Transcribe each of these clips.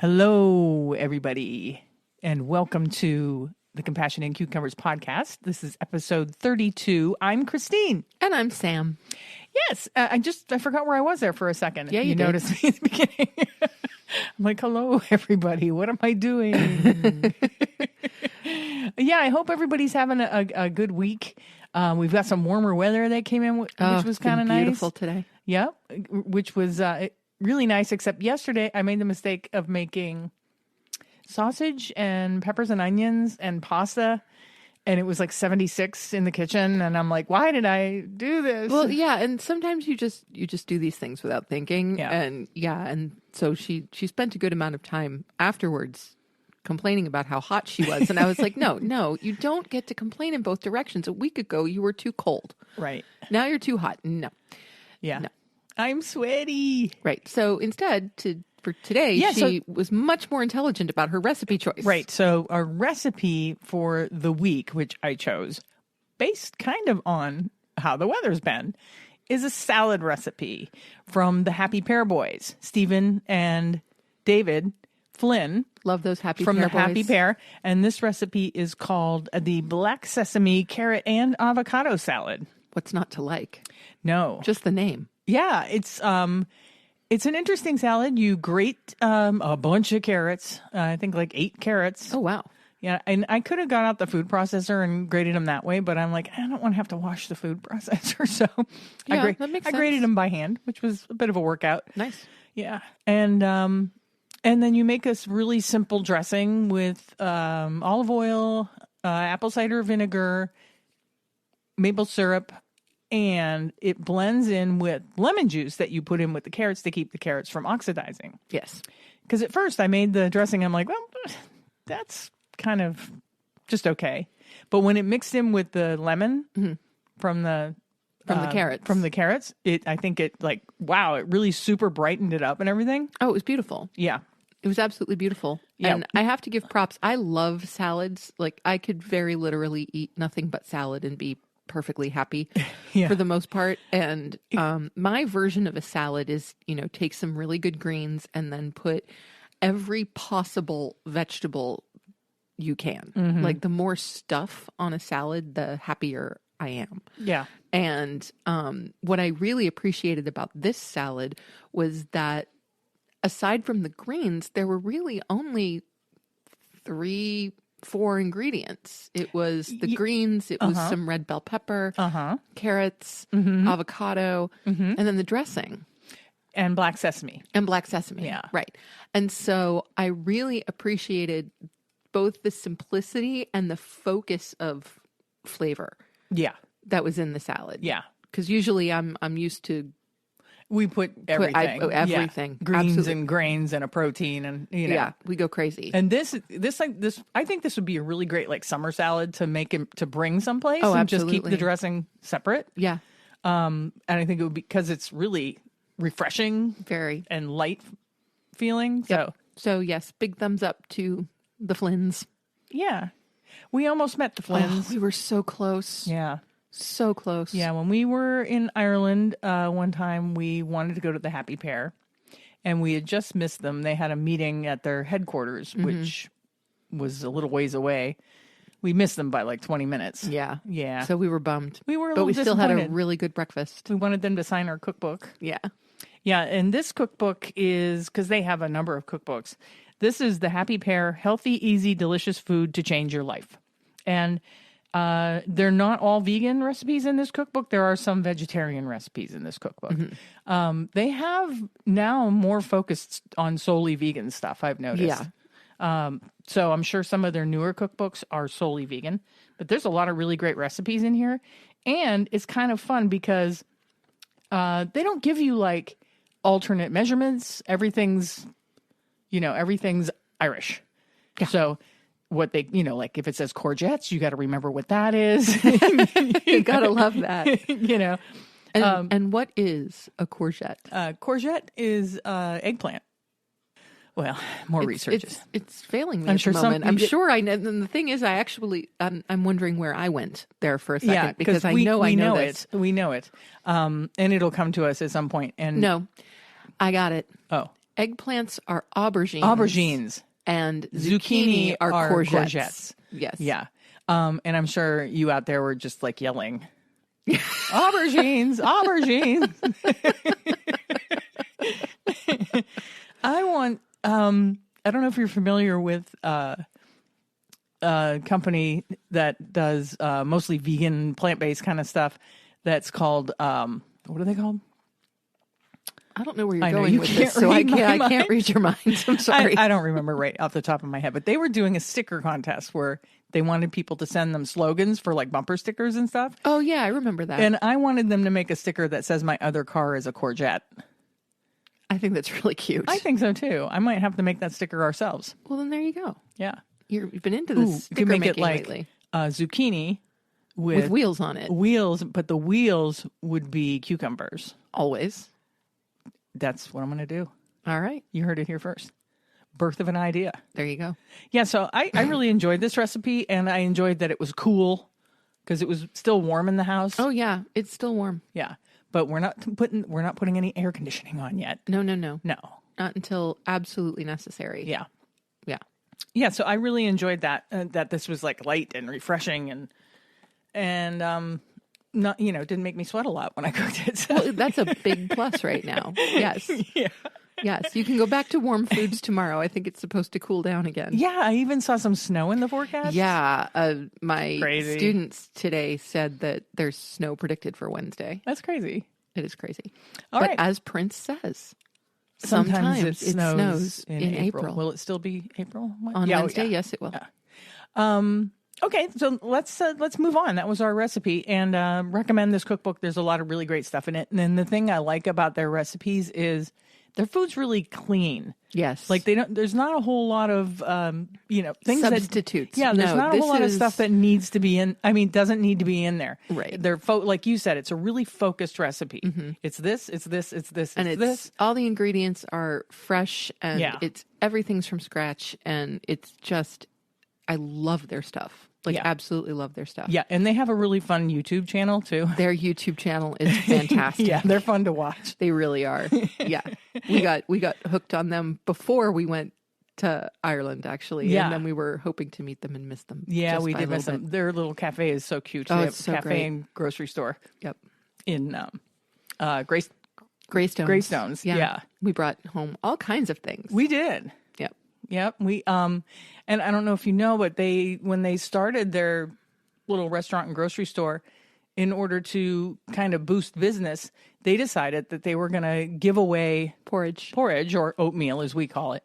Hello, everybody, and welcome to the Compassion and Cucumbers podcast. This is episode 32. I'm Christine. And I'm Sam. Yes, I forgot where I was there for a second. Yeah, you did. Noticed me at the beginning. I'm like, hello, everybody. What am I doing? Yeah, I hope everybody's having a good week. We've got some warmer weather that came in, which was kind of nice. Beautiful today. Yep, which was really nice, except yesterday I made the mistake of making sausage and peppers and onions and pasta, and it was like 76 in the kitchen, and I'm like, why did I do this? Well, yeah, and sometimes you just do these things without thinking. Yeah. And so she spent a good amount of time afterwards complaining about how hot she was, and I was like, no, you don't get to complain in both directions. A week ago you were too cold. Right. Now you're too hot. No. Yeah. No. I'm sweaty. Right. So instead, for today, she was much more intelligent about her recipe choice. Right. So our recipe for the week, which I chose, based kind of on how the weather's been, is a salad recipe from the Happy Pear Boys, Stephen and David Flynn. Love those Happy from Pear the Boys. Happy Pear. And this recipe is called the Black Sesame Carrot and Avocado Salad. What's not to like? No. Just the name. Yeah, it's an interesting salad. You grate a bunch of carrots. I think like 8 carrots. Oh, wow. Yeah, and I could have gone out the food processor and grated them that way, but I'm like, I don't want to have to wash the food processor, so Yeah, that makes I sense. grated them by hand, which was a bit of a workout. Nice. Yeah, and then you make this really simple dressing with olive oil, apple cider vinegar, maple syrup. And it blends in with lemon juice that you put in with the carrots to keep the carrots from oxidizing. Yes. Because at first I made the dressing, I'm like, well, that's kind of just okay. But when it mixed in with the lemon from the carrots, I think it like, wow, it really super brightened it up and everything. Oh, it was beautiful. Yeah. It was absolutely beautiful. Yeah. And I have to give props. I love salads. Like, I could very literally eat nothing but salad and be perfectly happy for the most part. And my version of a salad is, take some really good greens and then put every possible vegetable you can. Like, the more stuff on a salad, the happier I am. Yeah. And what I really appreciated about this salad was that aside from the greens, there were really only 3-4 ingredients. It was the greens, it was some red bell pepper, carrots, avocado, and then the dressing. And black sesame. Yeah. Right. And so I really appreciated both the simplicity and the focus of flavor. Yeah. That was in the salad. Yeah. Because usually I'm used to we put everything. Everything. Yeah. Greens Absolutely. and grains and a protein and Yeah, we go crazy. And this I think this would be a really great like summer salad to make him to bring someplace and absolutely. just keep the dressing separate. Yeah. And I think it would be because it's really refreshing, Very. and light feeling. Yep. So yes, big thumbs up to the Flynns. Yeah. We almost met the Flynns. We were so close. Yeah. So close. Yeah, when we were in Ireland one time, we wanted to go to the Happy Pear, and we had just missed them. They had a meeting at their headquarters, which was a little ways away. We missed them by like 20 minutes. Yeah. Yeah. So we were bummed. We were a But little we still had a disappointed. really good breakfast. We wanted them to sign our cookbook. Yeah. Yeah, and this cookbook is, because they have a number of cookbooks, this is the Happy Pear, Healthy, Easy, Delicious Food to Change Your Life. And they're not all vegan recipes in this cookbook. There are some vegetarian recipes in this cookbook. They have now more focused on solely vegan stuff, I've noticed. Yeah. So I'm sure some of their newer cookbooks are solely vegan, but there's a lot of really great recipes in here. And it's kind of fun because they don't give you like alternate measurements. Everything's Irish. Yeah. So what they, like if it says courgettes, you got to remember what that is. You got to love that. And what is a courgette? Courgette is eggplant. Well, more research. It's failing me I'm at sure the moment. I'm sure I know. And the thing is, I'm wondering where I went there for a second because I know this. We know it. And it'll come to us at some point. And no, I got it. Oh, Eggplants are aubergines. Aubergines. And zucchini are courgettes. Yes. Yeah. And I'm sure you out there were just like yelling, aubergines, aubergines. I want, I don't know if you're familiar with a company that does mostly vegan, plant-based kind of stuff that's called, what are they called? I don't know where you're going with this, so I can't read your mind. I'm sorry. I don't remember right off the top of my head, but they were doing a sticker contest where they wanted people to send them slogans for like bumper stickers and stuff. Oh, yeah, I remember that. And I wanted them to make a sticker that says my other car is a Courgette. I think that's really cute. I think so too. I might have to make that sticker ourselves. Well, then there you go. Yeah. You've been into this sticker you can make making it like lately. Zucchini With wheels on it. Wheels, but the wheels would be cucumbers. Always. That's what I'm going to do. All right. You heard it here first. Birth of an idea. There you go. Yeah, so I really enjoyed this recipe, and I enjoyed that it was cool because it was still warm in the house. Oh, yeah. It's still warm. Yeah, but we're not putting any air conditioning on yet. No. No. Not until absolutely necessary. Yeah. Yeah. Yeah, so I really enjoyed that, that this was like light and refreshing and not, didn't make me sweat a lot when I cooked it. So. Well, that's a big plus right now. Yes. Yeah. Yes. You can go back to warm foods tomorrow. I think it's supposed to cool down again. Yeah, I even saw some snow in the forecast. Yeah. My Crazy. students today said that there's snow predicted for Wednesday. That's crazy. It is crazy. All but right. as Prince says, Sometimes it snows snows in April. Will it still be April? On Wednesday, yes, it will. Yeah. Okay, so let's move on. That was our recipe, and recommend this cookbook. There's a lot of really great stuff in it. And then the thing I like about their recipes is their food's really clean. Yes, like there's not a whole lot of things substitutes. There's not a whole lot of stuff that needs to be in. I mean, doesn't need to be in there. Right. They're like you said, it's a really focused recipe. Mm-hmm. It's this, it's this, it's this, and it's this. All the ingredients are fresh, and it's everything's from scratch, and it's just. I love their stuff. Absolutely love their stuff. Yeah, and they have a really fun YouTube channel too. Their YouTube channel is fantastic. Yeah, they're fun to watch. They really are. Yeah. We got hooked on them before we went to Ireland, actually. Yeah. And then we were hoping to meet them and miss them. Yeah, we did miss them. Their little cafe is so cute. Oh, they it's have so a cafe great. and grocery store. Yep. In Greystones. Greystones. Yeah. We brought home all kinds of things. We did. Yep. We and I don't know if you know, but when they started their little restaurant and grocery store, in order to kind of boost business, they decided that they were going to give away porridge or oatmeal as we call it.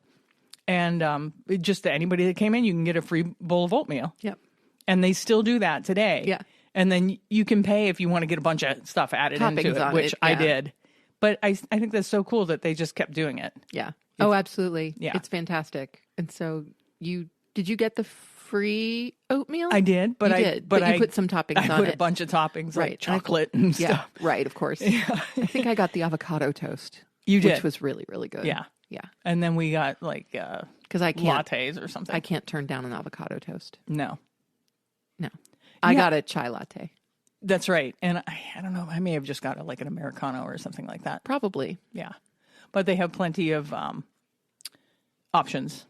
And just to anybody that came in, you can get a free bowl of oatmeal. Yep. And they still do that today. Yeah. And then you can pay if you want to get a bunch of stuff added Toppings into it, on which it, I yeah. did. But I think that's so cool that they just kept doing it. Yeah. Oh, absolutely. Yeah. It's fantastic. And so did you get the free oatmeal? I did, but you put some toppings on it. I put a bunch of toppings, right. like chocolate and stuff. Yeah, right, of course. Yeah. I think I got the avocado toast. You did. Which was really, really good. Yeah. Yeah. And then we got like because I can't lattes or something. I can't turn down an avocado toast. No. I got a chai latte. That's right. And I don't know, I may have just got like an Americano or something like that. Probably. Yeah. But they have plenty of options.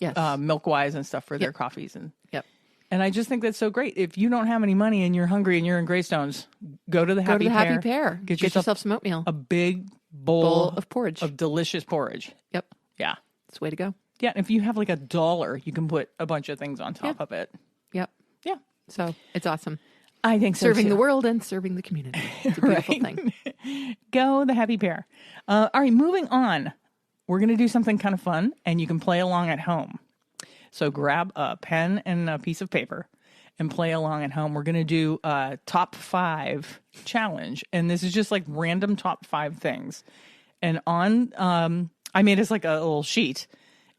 Yes. Milk-wise and stuff for their coffees. Yep. And I just think that's so great. If you don't have any money and you're hungry and you're in Greystones, go to the Happy Pear. Get yourself some oatmeal. A big bowl of porridge. Of delicious porridge. Yep. Yeah. It's the way to go. Yeah. And if you have like $1, you can put a bunch of things on top of it. Yep. Yeah. So it's awesome. I think so Serving too. the world and serving the community. It's a beautiful thing. Go the Happy Pear. All right, moving on. We're going to do something kind of fun, and you can play along at home. So grab a pen and a piece of paper and play along at home. We're going to do a top 5 challenge, and this is just like random top 5 things. And I made us like a little sheet,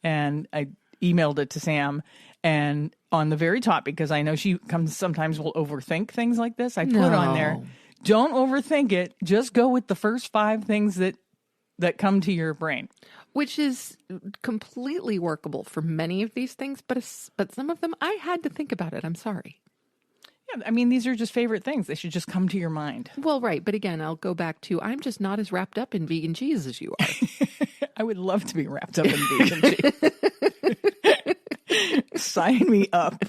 and I emailed it to Sam. And on the very top, because I know she sometimes will overthink things like this, I put on there, don't overthink it. Just go with the first 5 things that come to your brain. Which is completely workable for many of these things, but some of them I had to think about it. I'm sorry. Yeah, I mean, these are just favorite things. They should just come to your mind. Well, right. But again, I'll go back to I'm just not as wrapped up in vegan cheese as you are. I would love to be wrapped up in vegan cheese. Sign me up.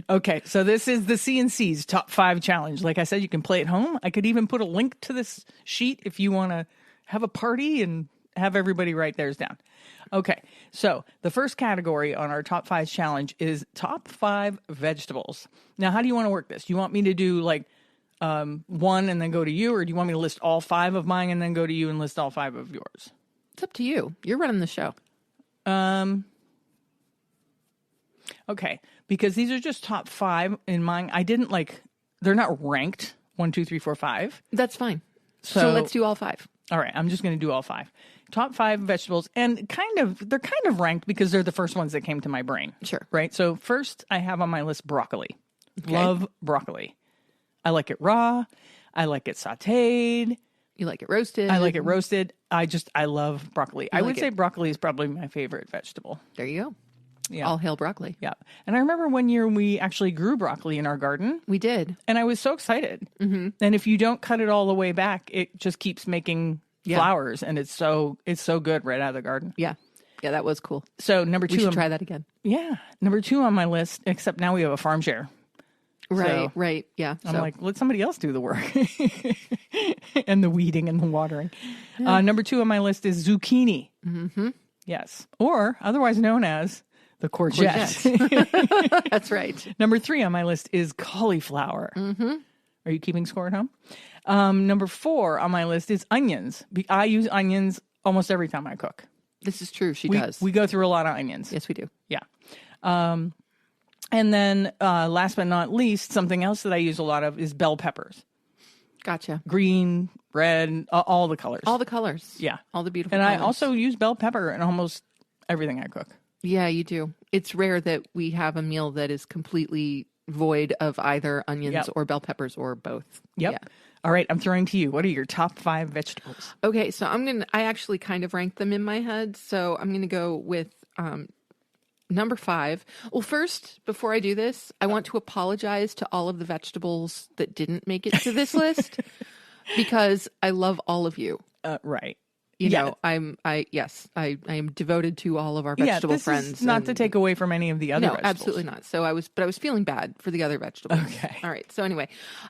Okay, so this is the C&C's Top 5 Challenge. Like I said, you can play at home. I could even put a link to this sheet if you want to have a party and have everybody write theirs down. Okay, so the first category on our Top 5 Challenge is Top 5 Vegetables. Now, how do you want to work this? Do you want me to do like one and then go to you, or do you want me to list all 5 of mine and then go to you and list all 5 of yours? It's up to you. You're running the show. Okay, because these are just top 5 in mine. I didn't they're not ranked 1, 2, 3, 4, 5. That's fine. So let's do all 5. All right, I'm just going to do all 5. Top 5 vegetables, and they're kind of ranked because they're the first ones that came to my brain. Sure. Right? So first I have on my list broccoli. Okay. Love broccoli. I like it raw. I like it sautéed. You like it roasted? I like it roasted. I love broccoli. I would say broccoli is probably my favorite vegetable. There you go. Yeah. All hail broccoli. Yeah. And I remember one year we actually grew broccoli in our garden. We did. And I was so excited. Mm-hmm. And if you don't cut it all the way back, it just keeps making flowers. And it's so good right out of the garden. Yeah. Yeah, that was cool. So number 2. We should try that again. Yeah. Number 2 on my list, except now we have a farm share. Right. Yeah. I'm like, let somebody else do the work. And the weeding and the watering. Yeah. Number 2 on my list is zucchini. Mm-hmm. Yes. Or otherwise known as the courgette. That's right. Number 3 on my list is cauliflower. Mm-hmm. Are you keeping score at home? Number 4 on my list is onions. I use onions almost every time I cook. This is true. She does. We go through a lot of onions. Yes, we do. Yeah. And then last but not least, something else that I use a lot of is bell peppers. Gotcha. Green, red, all the colors. All the colors. Yeah. All the beautiful colors. And I colors. also use bell pepper in almost everything I cook. Yeah, you do. It's rare that we have a meal that is completely void of either onions or bell peppers or both. Yep. Yeah. All right, I'm throwing to you. What are your top 5 vegetables? Okay, so I actually kind of ranked them in my head. So I'm going to go with number 5. Well, first, before I do this, I want to apologize to all of the vegetables that didn't make it to this list because I love all of you. Right. You know, I am devoted to all of our vegetable friends. Is not to take away from any of the other vegetables. Absolutely not. So I was feeling bad for the other vegetables. Okay. All right. So anyway,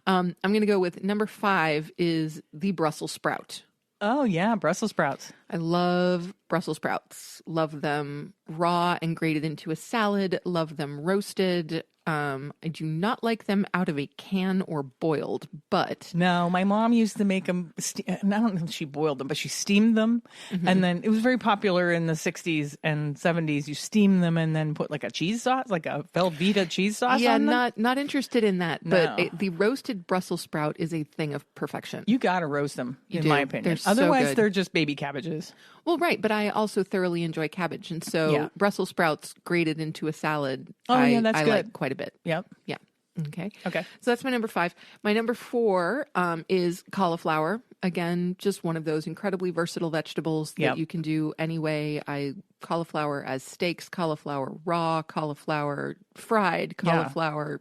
I'm going to go with number 5 is the Brussels sprout. Oh yeah, Brussels sprouts. I love Brussels sprouts. Love them raw and grated into a salad. Love them roasted. I do not like them out of a can or boiled, but... No, my mom used to make them, I don't know if she boiled them, but she steamed them. Mm-hmm. And then it was very popular in the 60s and 70s. You steam them and then put like a cheese sauce, like a Velveeta cheese sauce on them. Not interested in that. No. But the roasted Brussels sprout is a thing of perfection. You got to roast them, in my opinion. They're Otherwise, so good. They're just baby cabbages. Well, right, but I also thoroughly enjoy cabbage, and so Brussels sprouts grated into a salad, I like quite a bit. Yep. Yeah. Okay. So that's my number 5. My number 4 is cauliflower. Again, just one of those incredibly versatile vegetables that you can do any way. Cauliflower as steaks, cauliflower raw, cauliflower fried, cauliflower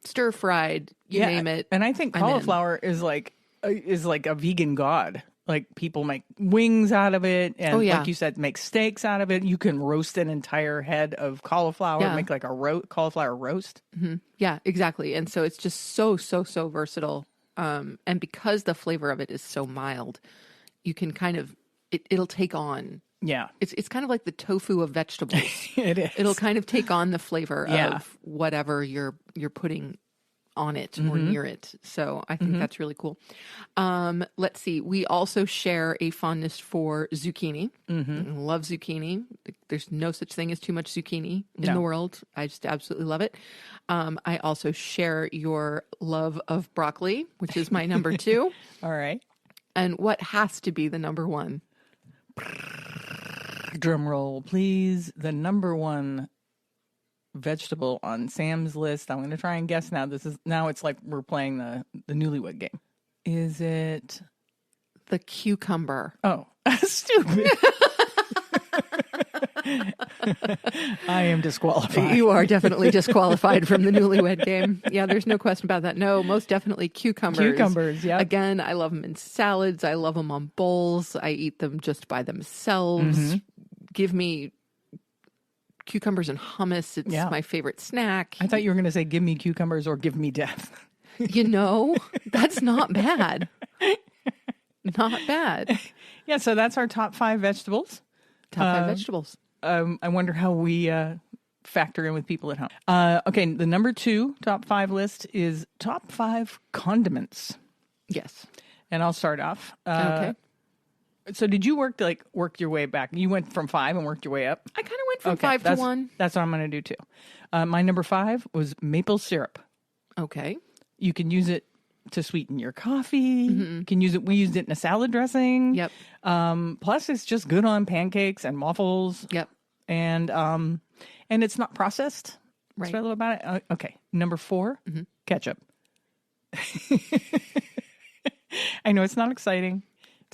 stir fried. You name it. And I think cauliflower is like a vegan god. Like people make wings out of it, and like you said, make steaks out of it. You can roast an entire head of cauliflower, make like a cauliflower roast. Mm-hmm. Yeah, exactly. And so it's just so versatile. And because the flavor of it is so mild, you can kind of it'll take on. Yeah, it's kind of like the tofu of vegetables. It is. It'll kind of take on the flavor of whatever you're putting on it or near it. So I think that's really cool. Let's see. We also share a fondness for zucchini. Mm-hmm. Love zucchini. There's no such thing as too much zucchini in the world. I just absolutely love it. I also share your love of broccoli, which is my number 2. All right. And what has to be the number 1? Drum roll, please. The number 1 vegetable on Sam's list. I'm going to try and guess now. It's like we're playing the newlywed game. Is it the cucumber? Oh, stupid. I am disqualified. You are definitely disqualified from the newlywed game. Yeah, there's no question about that. No, most definitely cucumbers. Cucumbers, yeah. Again, I love them in salads. I love them on bowls. I eat them just by themselves. Give me cucumbers and hummus. It's my favorite snack. I thought you were going to say, give me cucumbers or give me death. You know, that's not bad. Not bad. Yeah, so that's our top 5 vegetables. Top 5 vegetables. I wonder how we factor in with people at home. Okay, the number 2 top 5 list is top 5 condiments. Yes. And I'll start off. Okay. So did you work your way back? You went from 5 and worked your way up? I kind of went from 5 to 1. That's what I'm going to do too. My number 5 was maple syrup. Okay. You can use it to sweeten your coffee. You can use it. We used it in a salad dressing. Yep. Plus, it's just good on pancakes and waffles. Yep. And it's not processed. Right. That's what I love about it. Okay. Number 4, ketchup. I know it's not exciting.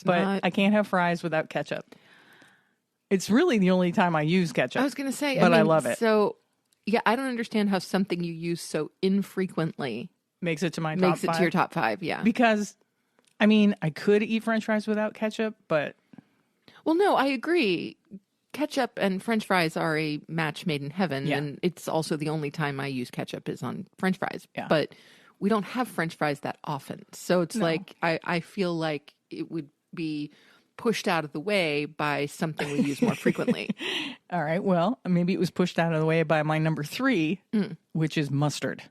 But I can't have fries without ketchup. It's really the only time I use ketchup. I was going to say, but I love it. So, yeah, I don't understand how something you use so infrequently makes it to my top 5. Makes it to your top 5, yeah. Because, I mean, I could eat French fries without ketchup, but... Well, no, I agree. Ketchup and French fries are a match made in heaven, and it's also the only time I use ketchup is on French fries. Yeah. But we don't have French fries that often. So it's like, I feel like it would be pushed out of the way by something we use more frequently. All right. Well, maybe it was pushed out of the way by my number 3, which is mustard.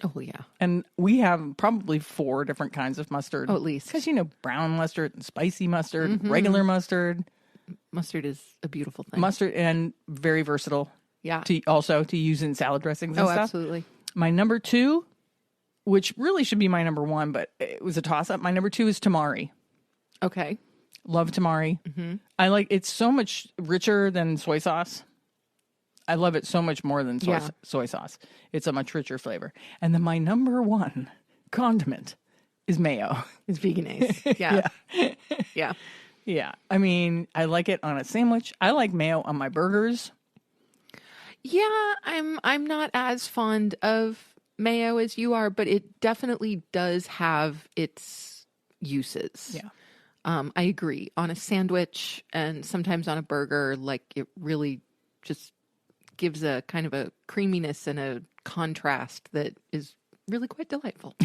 Oh, yeah. And we have probably 4 different kinds of mustard. Oh, at least. Because, brown mustard and spicy mustard, regular mustard. Mustard is a beautiful thing. Mustard and very versatile. Yeah. To use in salad dressings and stuff. Absolutely. My number 2, which really should be my number 1, but it was a toss-up. My number 2 is tamari. Okay. Love tamari. I like it's so much richer than soy sauce. I love it so much more than soy sauce. It's a much richer flavor. And then my number 1 condiment is mayo. It's veganese. Yeah. Yeah. Yeah. I mean, I like it on a sandwich. I like mayo on my burgers. Yeah, I'm not as fond of mayo as you are, but it definitely does have its uses. Yeah. I agree. On a sandwich and sometimes on a burger, like it really just gives a kind of a creaminess and a contrast that is really quite delightful.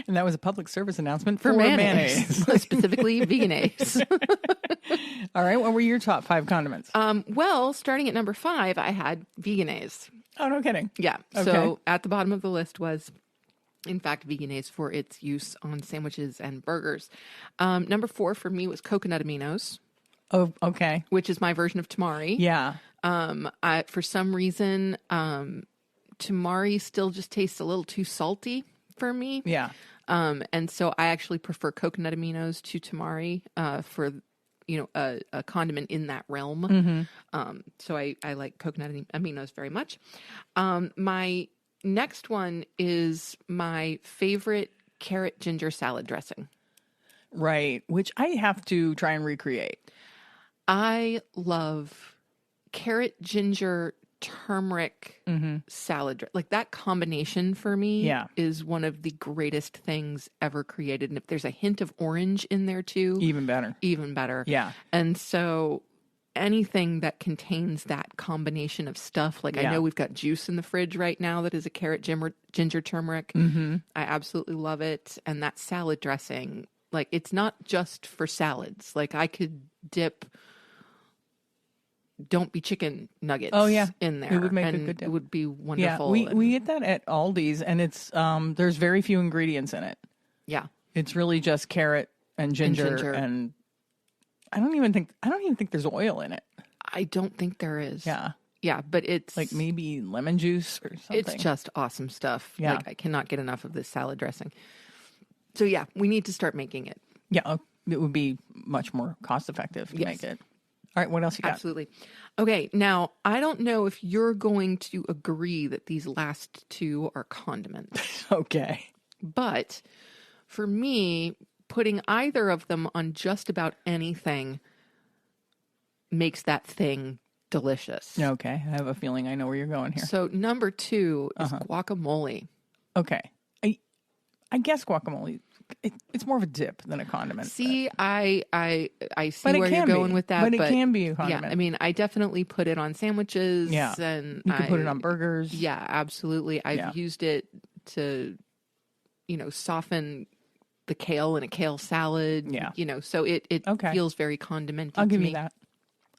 And that was a public service announcement for mayonnaise. Specifically veganese. All right. What were your top 5 condiments? Well, starting at number 5, I had veganese. Oh, no kidding. Yeah. Okay. So at the bottom of the list was, in fact, veganese for its use on sandwiches and burgers. Number 4 for me was coconut aminos. Oh, okay. Which is my version of tamari. Yeah. For some reason, tamari still just tastes a little too salty for me. Yeah. And so I actually prefer coconut aminos to tamari for a condiment in that realm. So I like coconut aminos very much. My next one is my favorite carrot ginger salad dressing. Right, which I have to try and recreate. I love carrot ginger turmeric salad. Like that combination for me is one of the greatest things ever created. And if there's a hint of orange in there too, even better. Even better. Yeah. And so anything that contains that combination of stuff, like I know we've got juice in the fridge right now that is a carrot ginger turmeric. I absolutely love it. And that salad dressing, like it's not just for salads. Like I could dip don't be chicken nuggets in there. It would make a good dip. It would be wonderful. Yeah, we get that at Aldi's, and it's there's very few ingredients in it. Yeah. It's really just carrot and ginger, and I don't even think there's oil in it. I don't think there is. Yeah. Yeah, but it's like maybe lemon juice or something. It's just awesome stuff. Yeah. Like I cannot get enough of this salad dressing. So yeah, we need to start making it. Yeah, it would be much more cost effective to make it. All right, what else you got? Absolutely. Okay, now I don't know if you're going to agree that these last 2 are condiments. Okay. But for me, putting either of them on just about anything makes that thing delicious. Okay. I have a feeling I know where you're going here. So number 2 is guacamole. Okay. I guess guacamole, it's more of a dip than a condiment. See, I see where you're going with that. But it can be a condiment. Yeah, I mean, I definitely put it on sandwiches. Yeah. And you can put it on burgers. Yeah, absolutely. I've used it to, soften the kale in a kale salad. Yeah. So it feels very condimenty. I'll give to you me. that.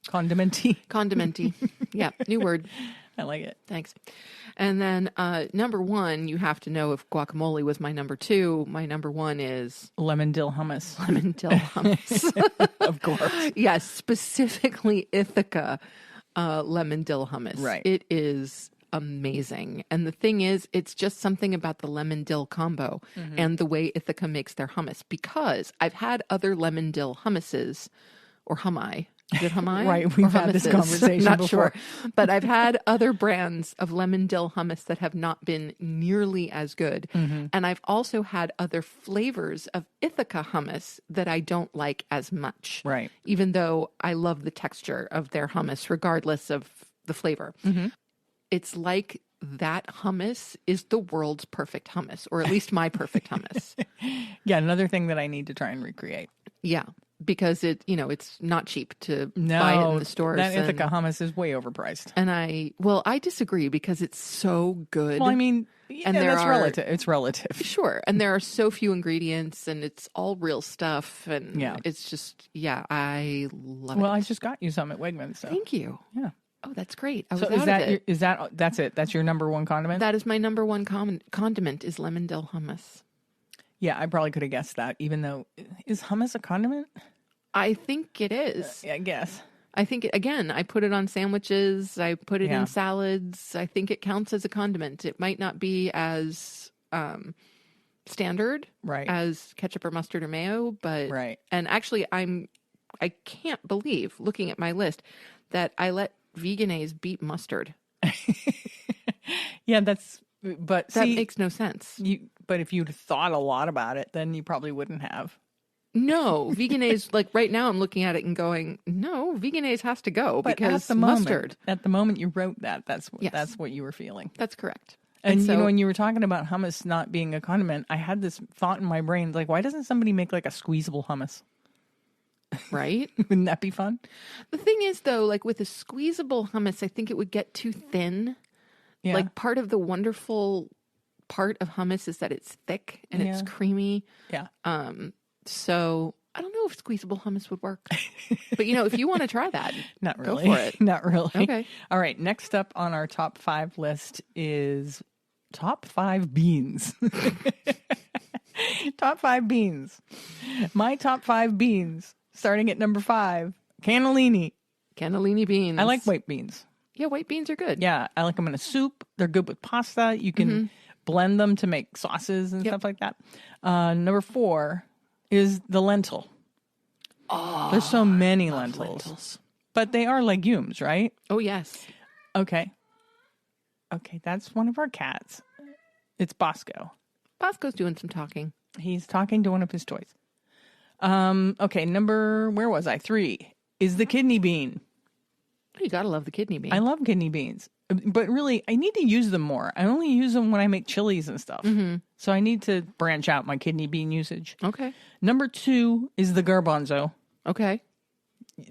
Condimenty. Condimenty. Yeah, new word. I like it. Thanks. And then number 1, you have to know if guacamole was my number 2. My number 1 is lemon dill hummus. Lemon dill hummus. Of course. Yes, specifically Ithaca lemon dill hummus. Right. It is amazing. And the thing is, it's just something about the lemon dill combo and the way Ithaca makes their hummus. Because I've had other lemon dill hummuses or hummi. Is it hummi? Right, we've had this conversation Not before. sure. But I've had other brands of lemon dill hummus that have not been nearly as good. And I've also had other flavors of Ithaca hummus that I don't like as much. Right. Even though I love the texture of their hummus, regardless of the flavor. It's like that hummus is the world's perfect hummus, or at least my perfect hummus. Yeah, another thing that I need to try and recreate. Yeah. Because it's not cheap to buy it in the stores. That Ithaca hummus is way overpriced. And I disagree because it's so good. Well, I mean, that's relative. It's relative. Sure. And there are so few ingredients and it's all real stuff. And it's just, I love it. Well, I just got you some at Wegmans. So. Thank you. Yeah. Oh, that's great. I was So out of it. that's it? That's your number 1 condiment? That is my number 1 condiment is lemon dill hummus. Yeah, I probably could have guessed that, even though, is hummus a condiment? I think it is. I guess. I think, again, I put it on sandwiches. I put it in salads. I think it counts as a condiment. It might not be as standard as ketchup or mustard or mayo, but... Right. And actually, I can't believe, looking at my list, that I let Veganese beat mustard. Yeah, that makes no sense. But if you'd thought a lot about it, then you probably wouldn't have. No, Veganese, like right now I'm looking at it and going, no, Veganese has to go But because mustard. At the moment you wrote that, that's what you were feeling. That's correct. And so, when you were talking about hummus not being a condiment, I had this thought in my brain, like, why doesn't somebody make like a squeezable hummus? Right? Wouldn't that be fun? The thing is, though, like with a squeezable hummus, I think it would get too thin. Yeah. Like part of the wonderful part of hummus is that it's thick and it's creamy. Yeah. So I don't know if squeezable hummus would work. But, if you want to try that, not really. Go for it. Not really. Okay. All right. Next up on our top 5 list is top 5 beans. Top 5 beans. My top 5 beans, starting at number 5, cannellini. Cannellini beans. I like white beans. Yeah, white beans are good. Yeah, I like them in a soup. They're good with pasta. You can blend them to make sauces and stuff like that. Number 4 is the lentil. Oh, there's so many lentils. But they are legumes, right? Oh, yes. Okay, that's one of our cats. It's Bosco. Bosco's doing some talking. He's talking to one of his toys. Okay, where was I? 3 is the kidney bean. You gotta love the kidney bean. I love kidney beans. But really, I need to use them more. I only use them when I make chilies and stuff. So I need to branch out my kidney bean usage. Okay. Number 2 is the garbanzo. Okay.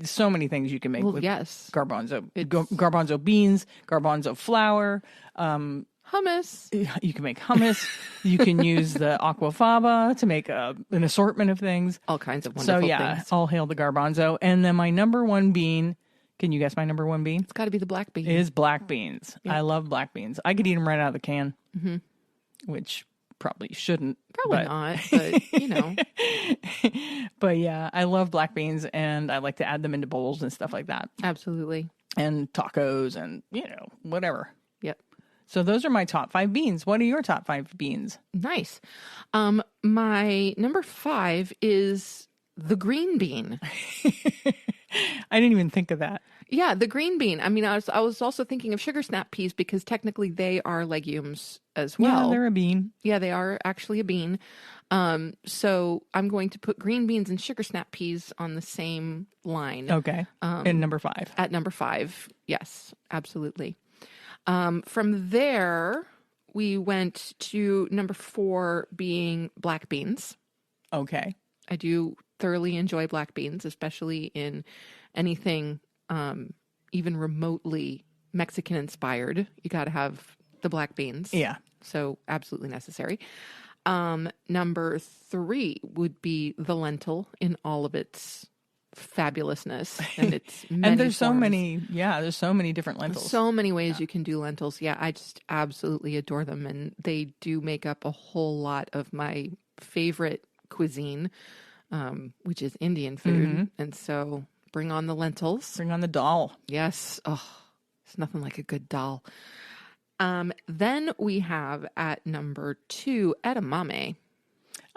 So many things you can make with garbanzo. Garbanzo beans, garbanzo flour. Hummus. You can make hummus. You can use the aquafaba to make an assortment of things. All kinds of wonderful things. All hail the garbanzo. And then my number 1 bean... Can you guess my number 1 bean? It's got to be the black bean. It is black beans. Yeah. I love black beans. I could eat them right out of the can, which probably shouldn't. Probably not, but But yeah, I love black beans, and I like to add them into bowls and stuff like that. Absolutely. And tacos and, whatever. Yep. So those are my top 5 beans. What are your top 5 beans? Nice. My number 5 is the green bean. I didn't even think of that. Yeah, the green bean. I mean, I was also thinking of sugar snap peas because technically they are legumes as well. Yeah, they're a bean. Yeah, they are actually a bean. So I'm going to put green beans and sugar snap peas on the same line. Okay. In number 5. At number 5. Yes, absolutely. From there, we went to number 4 being black beans. Okay. I do thoroughly enjoy black beans, especially in anything even remotely Mexican inspired. You got to have the black beans. Yeah. So absolutely necessary. Number 3 would be the lentil in all of its fabulousness and its many and there's forms. there's so many different lentils. So many ways you can do lentils. Yeah, I just absolutely adore them, and they do make up a whole lot of my favorite cuisine, which is Indian food. And so bring on the lentils. Bring on the dal. Yes. Oh, it's nothing like a good dal. Then we have at number 2, edamame.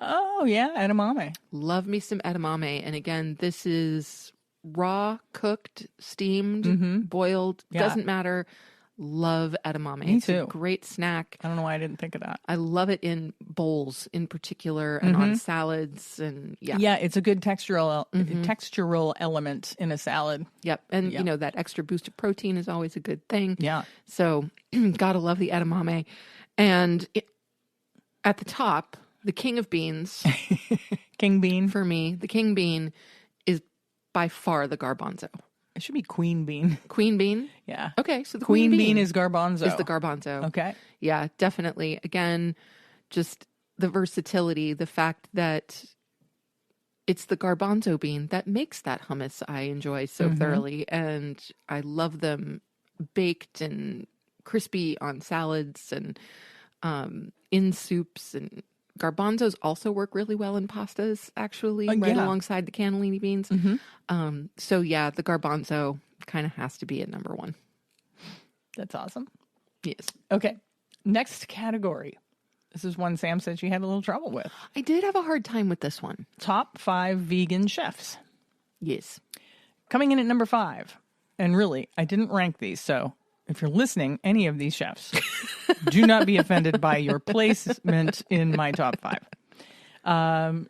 Oh, yeah, edamame. Love me some edamame. And again, this is raw, cooked, steamed, boiled. Yeah. Doesn't matter. Love edamame. Me It's too. a great snack. I don't know why I didn't think of that. I love it in bowls in particular and on salads. And Yeah, it's a good textural element in a salad. Yep. And, you know, that extra boost of protein is always a good thing. Yeah. So, gotta love the edamame. And at the top, the king of beans, King bean. for me, the king bean is by far the garbanzo. It should be queen bean. Queen bean? Yeah. Okay, so the Queen bean is garbanzo. is the garbanzo. Okay. Yeah, definitely. Again, just the versatility, the fact that it's the garbanzo bean that makes that hummus I enjoy so thoroughly. And I love them baked and crispy on salads and in soups. And garbanzos also work really well in pastas, actually, right alongside the cannellini beans. So yeah, the garbanzo kind of has to be at number 1. That's awesome. Yes. Okay. Next category. This is one Sam said she had a little trouble with. I did have a hard time with this one. Top 5 vegan chefs. Yes. Coming in at number 5. And really, I didn't rank these, so if you're listening, any of these chefs, do not be offended by your placement in my top 5.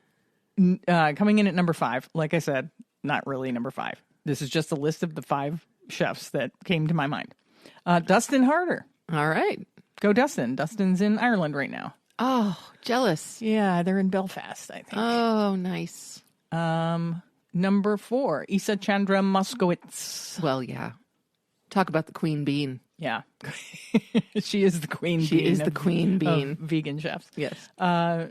Coming in at number 5, like I said, not really number 5. This is just a list of the 5 chefs that came to my mind. Dustin Harder. All right. Go Dustin. Dustin's in Ireland right now. Oh, jealous. Yeah, they're in Belfast, I think. Oh, nice. Number 4, Isa Chandra Moskowitz. Well, yeah. Talk about the queen bean. Yeah. She is the queen bean. She is the queen bean. Of vegan chefs. Yes.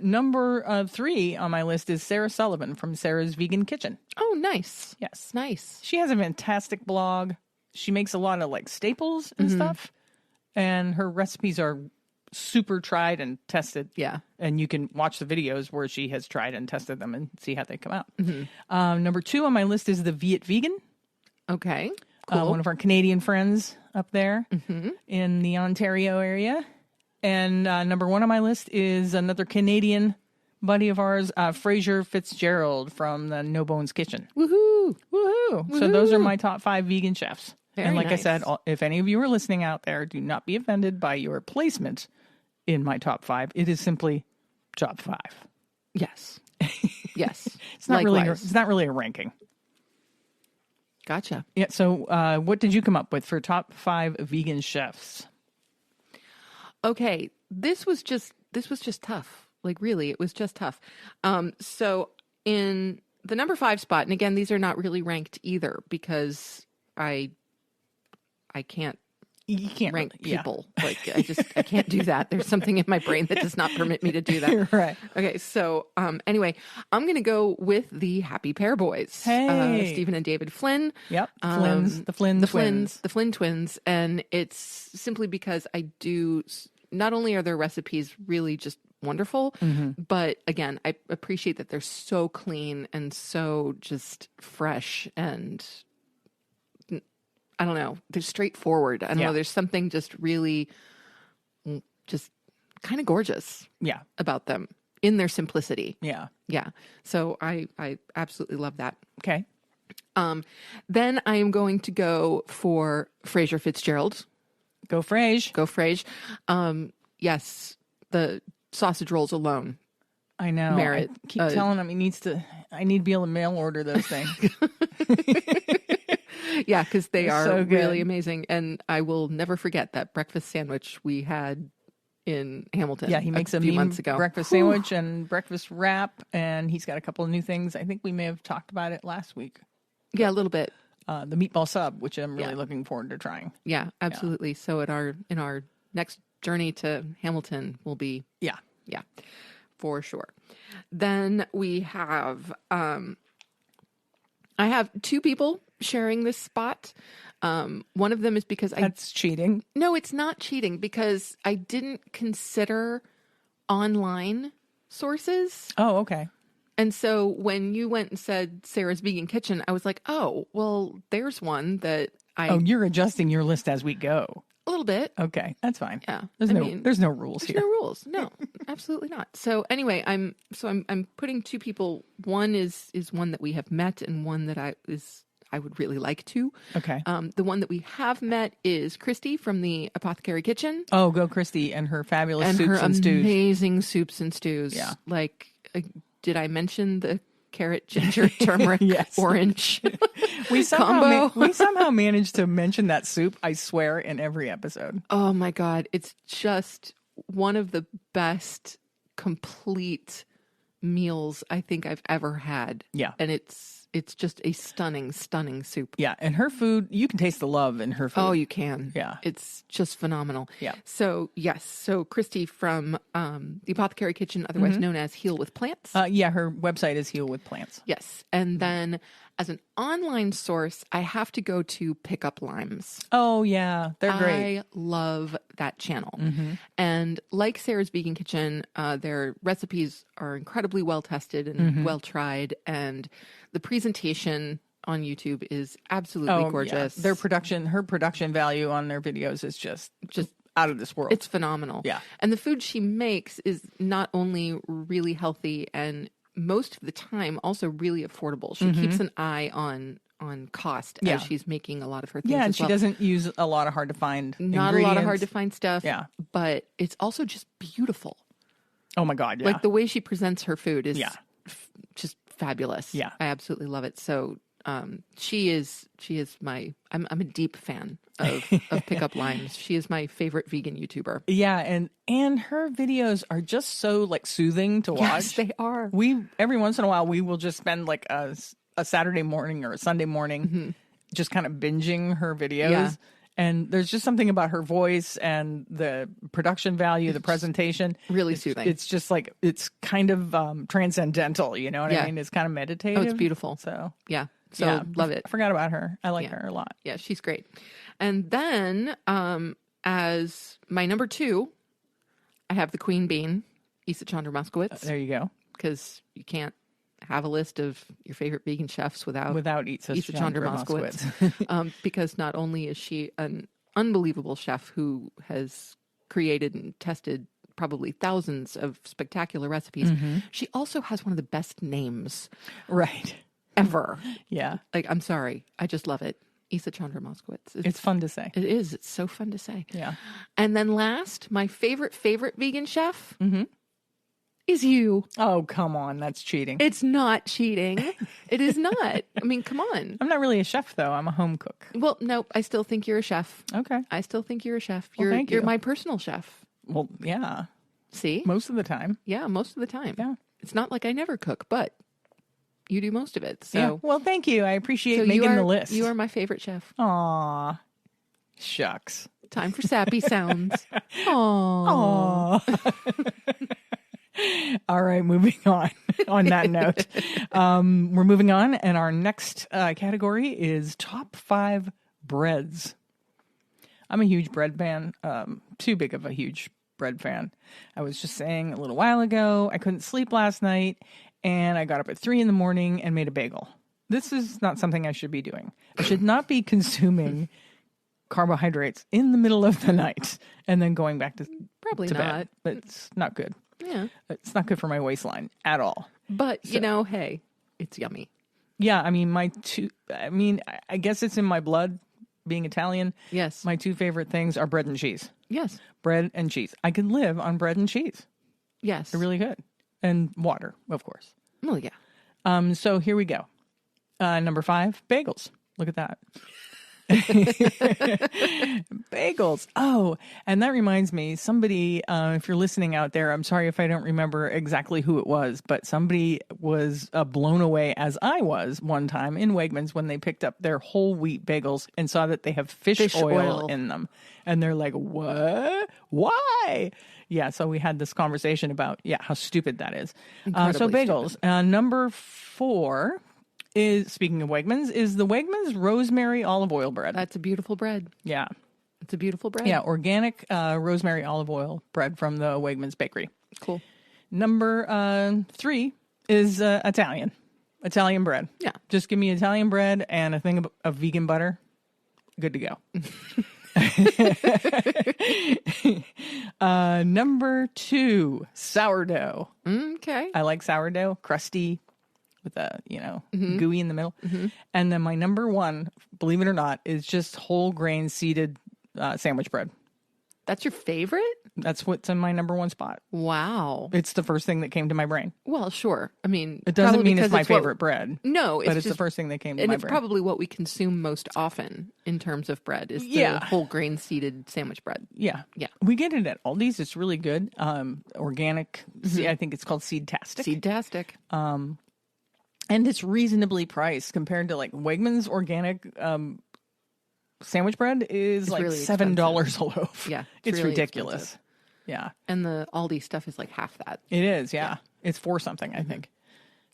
Number 3 on my list is Sarah Sullivan from Sarah's Vegan Kitchen. Oh, nice. Yes. Nice. She has a fantastic blog. She makes a lot of like staples and stuff. And her recipes are super tried and tested. Yeah. And you can watch the videos where she has tried and tested them and see how they come out. Number 2 on my list is the Viet Vegan. Okay. Cool. One of our Canadian friends up there in the Ontario area. And number 1 on my list is another Canadian buddy of ours, Fraser Fitzgerald from the No Bones Kitchen. Woohoo. Woohoo! So those are my top 5 vegan chefs. Very and like nice. I said, if any of you are listening out there, do not be offended by your placement in my top 5. It is simply top 5. Yes. Yes. It's not Likewise. really a ranking. Gotcha. Yeah. So, what did you come up with for top 5 vegan chefs? Okay, this was just tough. Like really, it was just tough. So in the number 5 spot, and again, these are not really ranked either because I can't You can't rank really, yeah. people. Like I can't do that. There's something in my brain that does not permit me to do that. Right. Okay. So, anyway, I'm going to go with the Happy Pear Boys. Hey. Stephen and David Flynn. Yep. The Flynn twins. The Flynn twins. And it's simply because I do, not only are their recipes really just wonderful, but again, I appreciate that they're so clean and so just fresh and I don't know. They're straightforward. I don't know. There's something just really, just kind of gorgeous. Yeah. About them in their simplicity. Yeah. Yeah. So I absolutely love that. Okay. Then I am going to go for Fraser Fitzgerald. Go Frage. Go Frage. Yes, the sausage rolls alone. I know. Merit. I keep telling him I need to be able to mail order those things. Yeah, because they are so really amazing. And I will never forget that breakfast sandwich we had in Hamilton. Yeah, he makes a few mean months ago. breakfast sandwich and breakfast wrap, and he's got a couple of new things. I think we may have talked about it last week. Yeah, a little bit. The meatball sub, which I'm really looking forward to trying. Yeah, absolutely. So in our next journey to Hamilton will be yeah, for sure. Then we have I have two people sharing this spot. One of them is because That's cheating. No, it's not cheating because I didn't consider online sources. Oh, okay. And so when you went and said Sarah's Vegan Kitchen, I was like, oh, well, there's one that Oh, you're adjusting your list as we go. A little bit. Okay, that's fine. Yeah. There's no rules there's here. no rules. No, absolutely not. So anyway, I'm putting two people. One is one that we have met, and one that I would really like to. Okay. The one that we have met is Christy from the Apothecary Kitchen. Oh, go Christy and her fabulous and soups her and stews. amazing soups and stews. Yeah. Like, did I mention the carrot, ginger, turmeric, orange We combo? we somehow managed to mention that soup, I swear, in every episode. Oh my God. It's just one of the best complete meals I think I've ever had. Yeah. And it's just a stunning, stunning soup. Yeah, and her food, you can taste the love in her food. Oh, you can. Yeah. It's just phenomenal. Yeah. So, yes. So, Christy from the Apothecary Kitchen, otherwise known as Heal with Plants. Yeah, her website is Heal with Plants. Yes. And then as an online source, I have to go to Pick Up Limes. Oh, yeah, they're great. I love that channel. And like Sarah's Vegan Kitchen, their recipes are incredibly well tested and well tried. And the presentation on YouTube is absolutely gorgeous. Yeah. Her production value on their videos is just out of this world. It's phenomenal. Yeah. And the food she makes is not only really healthy and most of the time also really affordable. She keeps an eye on cost as she's making a lot of her things. Yeah, and as she well. doesn't use a lot of hard to find Not a lot of hard to find stuff. Yeah. But it's also just beautiful. Oh my God, yeah. Like the way she presents her food is just fabulous. Yeah. I absolutely love it. So she is I'm a deep fan of Pick Up Limes. She is my favorite vegan YouTuber. Yeah, and her videos are just so like soothing to watch. Yes, they are. Every once in a while we will just spend like a Saturday morning or a Sunday morning just kind of binging her videos. Yeah. And there's just something about her voice and the production value, the presentation. Really soothing. It's just like, it's kind of transcendental, you know what I mean? It's kind of meditative. Oh, it's beautiful. So, yeah. So love it. I forgot about her. I like her a lot. Yeah, she's great. And then as my number 2, I have the Queen Bean, Isa Chandra Moskowitz. There you go. Because you can't have a list of your favorite vegan chefs without Isa Chandra Moskowitz. Because not only is she an unbelievable chef who has created and tested probably thousands of spectacular recipes, she also has one of the best names. Right. Ever. Yeah. Like, I'm sorry. I just love it. Isa Chandra Moskowitz. It's fun to say. It is. It's so fun to say. Yeah. And then last, my favorite vegan chef is you. Oh, come on. That's cheating. It's not cheating. It is not. I mean, come on. I'm not really a chef, though. I'm a home cook. Well, no, I still think you're a chef. Okay. I still think you're a chef. Well, thank you. You're my personal chef. Well, yeah. See? Most of the time. Yeah, most of the time. Yeah. It's not like I never cook, but you do most of it. So, yeah. Well, thank you. I appreciate making the list. You are my favorite chef. Aw. Shucks. Time for sappy sounds. Aww. All right, moving on. On that note, we're moving on, and our next category is top 5 breads. I'm a huge bread fan. Too big of a huge bread fan. I was just saying a little while ago, I couldn't sleep last night, and I got up at 3 a.m. and made a bagel. This is not something I should be doing. I should not be consuming carbohydrates in the middle of the night and then going back to bed. It's not good. Yeah. It's not good for my waistline at all. But, hey, it's yummy. Yeah, I mean, I guess it's in my blood being Italian. Yes. My two favorite things are bread and cheese. Yes. Bread and cheese. I could live on bread and cheese. Yes. I really could. And water, of course. Well, yeah. So here we go. Number 5, bagels. Look at that. Bagels. Oh, and that reminds me, somebody, if you're listening out there, I'm sorry if I don't remember exactly who it was, but somebody was blown away as I was one time in Wegmans when they picked up their whole wheat bagels and saw that they have fish oil in them. And they're like, what? Why? Yeah, so we had this conversation about, how stupid that is. So bagels. Number 4 is, speaking of Wegmans, is the Wegmans rosemary olive oil bread. That's a beautiful bread. Yeah. It's a beautiful bread. Yeah, organic rosemary olive oil bread from the Wegmans bakery. Cool. Number 3 is Italian bread. Yeah. Just give me Italian bread and a thing of vegan butter. Good to go. Number 2, sourdough. Okay. I like sourdough, crusty, with a, gooey in the middle. And then my number 1, believe it or not, is just whole grain seeded sandwich bread. That's your favorite? That's what's in my number 1 spot. Wow. It's the first thing that came to my brain. Well, sure. I mean, it doesn't mean it's my favorite bread. No, but it's the first thing that came to my brain. And it's probably what we consume most often in terms of bread is the whole grain seeded sandwich bread. Yeah. Yeah. We get it at Aldi's. It's really good. Organic. I think it's called Seedtastic. Seedtastic. And it's reasonably priced compared to like Wegmans organic sandwich bread is like really $7 a loaf. Yeah. It's really ridiculous. Expensive. Yeah. And the Aldi stuff is like half that. It is, yeah. It's 4 something, I think.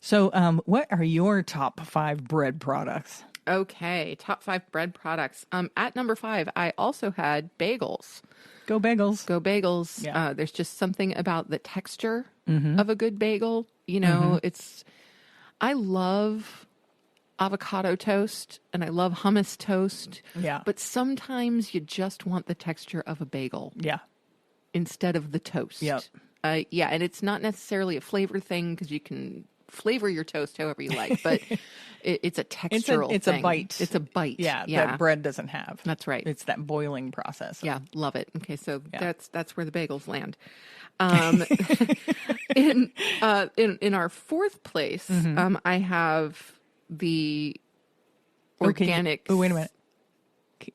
So what are your top 5 bread products? Okay, top 5 bread products. At number 5, I also had bagels. Go bagels. Go bagels. Yeah. There's just something about the texture of a good bagel. You know, I love avocado toast and I love hummus toast. Yeah. But sometimes you just want the texture of a bagel. Yeah. Instead of the toast. Yep. Yeah, and it's not necessarily a flavor thing because you can flavor your toast however you like, but it's a textural it's thing. a bite. It's a bite. Yeah, that bread doesn't have. That's right. It's that boiling process. Yeah, love it. Okay, so that's where the bagels land. In our 4th place, I have the organic. Oh, wait a minute.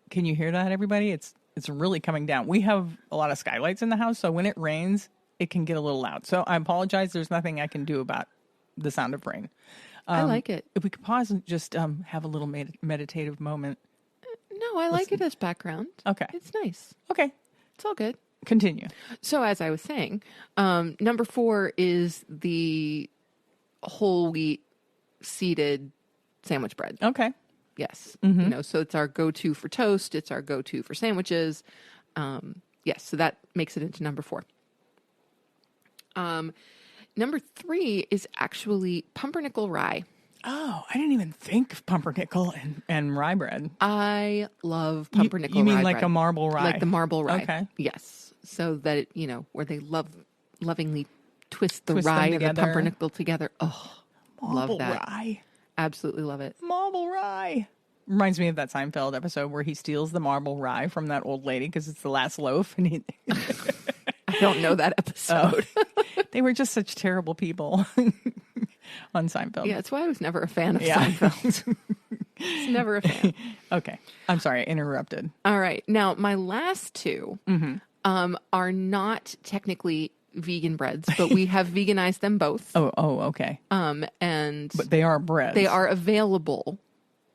Can you hear that, everybody? It's really coming down. We have a lot of skylights in the house, so when it rains, it can get a little loud. So I apologize. There's nothing I can do about the sound of rain. I like it. If we could pause and just have a little meditative moment. No, I like it as background. Okay. It's nice. Okay. It's all good. Continue. So as I was saying, number 4 is the whole wheat seeded sandwich bread. Okay. Yes. You know, so it's our go-to for toast. It's our go-to for sandwiches. Yes. So that makes it into number 4. Number 3 is actually pumpernickel rye. Oh, I didn't even think of pumpernickel and rye bread. I love pumpernickel rye. You mean like bread. a marble rye? Like the marble rye. Okay. Yes. So that, where they lovingly twist the rye and the pumpernickel together. Oh, marble love that. Rye. Absolutely love it. Marble rye. Reminds me of that Seinfeld episode where he steals the marble rye from that old lady because it's the last loaf. And he... I don't know that episode. They were just such terrible people on Seinfeld. Yeah, that's why I was never a fan of Seinfeld. It's never a fan. Okay. I'm sorry, I interrupted. All right. Now, my last 2 are not technically vegan breads, but we have veganized them both. Oh, okay. But they are breads. They are available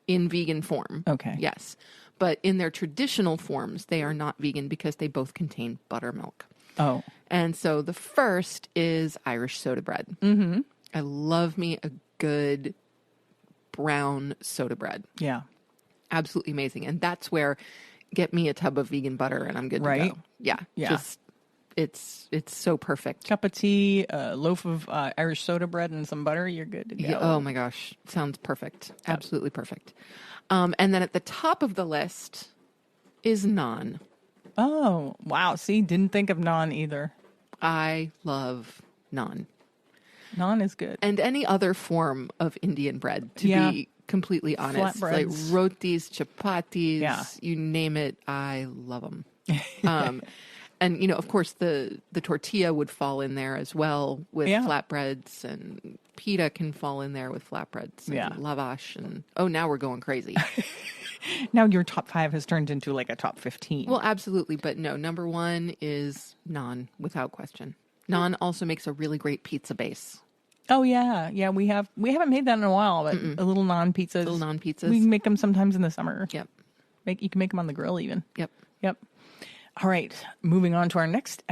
in vegan form. Okay. Yes. But in their traditional forms, they are not vegan because they both contain buttermilk. Oh. And so the first is Irish soda bread. Mm-hmm. I love me a good brown soda bread. Yeah. Absolutely amazing. And that's where get me a tub of vegan butter and I'm good to go. Yeah. Yeah. Just, it's so perfect. Cup of tea, a loaf of Irish soda bread and some butter, you're good to go. Yeah, oh my gosh. Sounds perfect. Absolutely perfect. And then at the top of the list is naan. Oh, wow. See, didn't think of naan either. I love naan. Naan is good. And any other form of Indian bread, to be completely honest. Like Flatbreads. rotis, chapatis, Yeah. you name it, I love them. And, of course, the tortilla would fall in there as well with flatbreads, and pita can fall in there with flatbreads and lavash. And, now we're going crazy. Now your top 5 has turned into like a top 15. Well, absolutely. But no, number 1 is naan, without question. Naan also makes a really great pizza base. Oh, yeah. Yeah, we haven't made that in a while, but a little naan pizzas. Little naan pizzas. We can make them sometimes in the summer. Yep. You can make them on the grill even. Yep. All right. Moving on to our next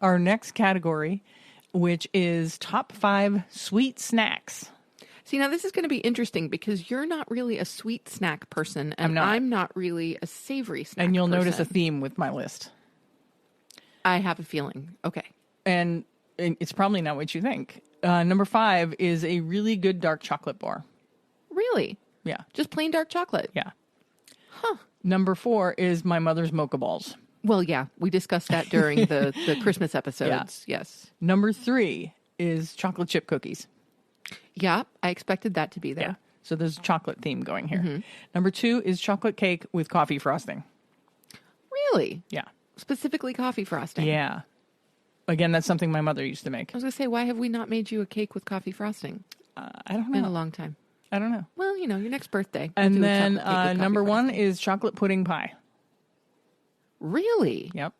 our next category, which is top 5 sweet snacks. See, now this is going to be interesting because you're not really a sweet snack person, and I'm not really a savory snack And you'll person. notice a theme with my list. I have a feeling. Okay. And it's probably not what you think. Number 5 is a really good dark chocolate bar. Really? Yeah. Just plain dark chocolate? Yeah. Huh. Number 4 is my mother's mocha balls. Well, yeah. We discussed that during the Christmas episodes. Yeah. Yes. Number 3 is chocolate chip cookies. Yeah. I expected that to be there. Yeah. So there's a chocolate theme going here. Number 2 is chocolate cake with coffee frosting. Really? Yeah. Specifically coffee frosting? Yeah. Again, that's something my mother used to make. I was going to say, why have we not made you a cake with coffee frosting? I don't know. In a long time. I don't know. Well, your next birthday. We'll do And a then chocolate cake with number coffee 1 frosting. is chocolate pudding pie. Really? Yep.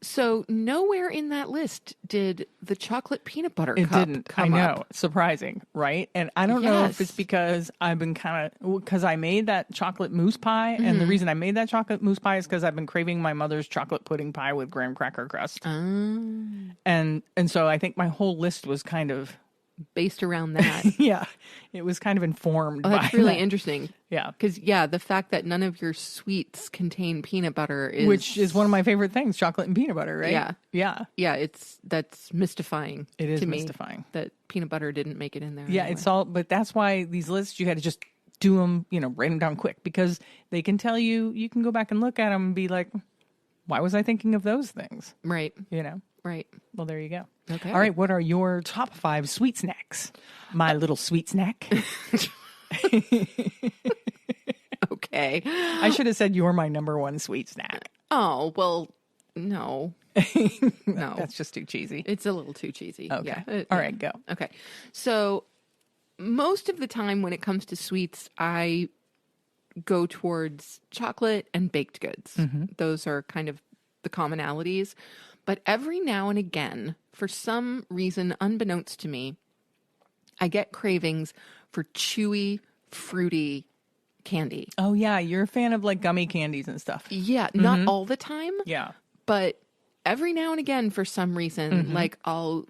So nowhere in that list did the chocolate peanut butter It cup didn't. come I know. up. Surprising, right? And I don't know if Yes. it's because I've been because I made that chocolate mousse pie. And the reason I made that chocolate mousse pie is because I've been craving my mother's chocolate pudding pie with graham cracker crust. And so I think my whole list was kind of, Based around that. it was kind of informed by That's really that. interesting. Yeah. Because, the fact that none of your sweets contain peanut butter is... Which is one of my favorite things, chocolate and peanut butter, right? Yeah. Yeah. Yeah, that's mystifying. It is to me mystifying. that peanut butter didn't make it in there. Yeah, anyway. it's all, but that's why these lists, you had to just do them, write them down quick, because they can tell you can go back and look at them and be like, why was I thinking of those things? Right. Right. Well, there you go. Okay. All right. What are your top 5 sweet snacks? My little sweet snack. Okay. I should have said you're my number 1 sweet snack. Oh, well, no. No. That's just too cheesy. It's a little too cheesy. Okay. Yeah. All right, go. Okay. So most of the time when it comes to sweets, I go towards chocolate and baked goods. Those are kind of the commonalities. But every now and again, for some reason unbeknownst to me, I get cravings for chewy, fruity candy. Oh, yeah. You're a fan of like gummy candies and stuff. Yeah, not all the time. Yeah. But every now and again, for some reason, like I'll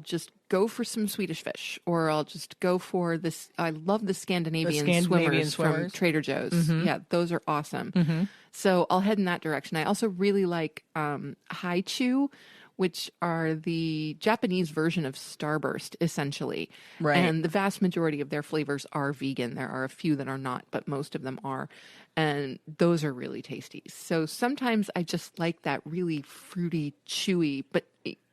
just go for some Swedish fish, or I'll just go for this. I love the Scandinavian swimmers from Trader Joe's. Yeah, those are awesome. So I'll head in that direction. I also really like Haichu, which are the Japanese version of Starburst, essentially. Right. And the vast majority of their flavors are vegan. There are a few that are not, but most of them are. And those are really tasty. So sometimes I just like that really fruity, chewy, but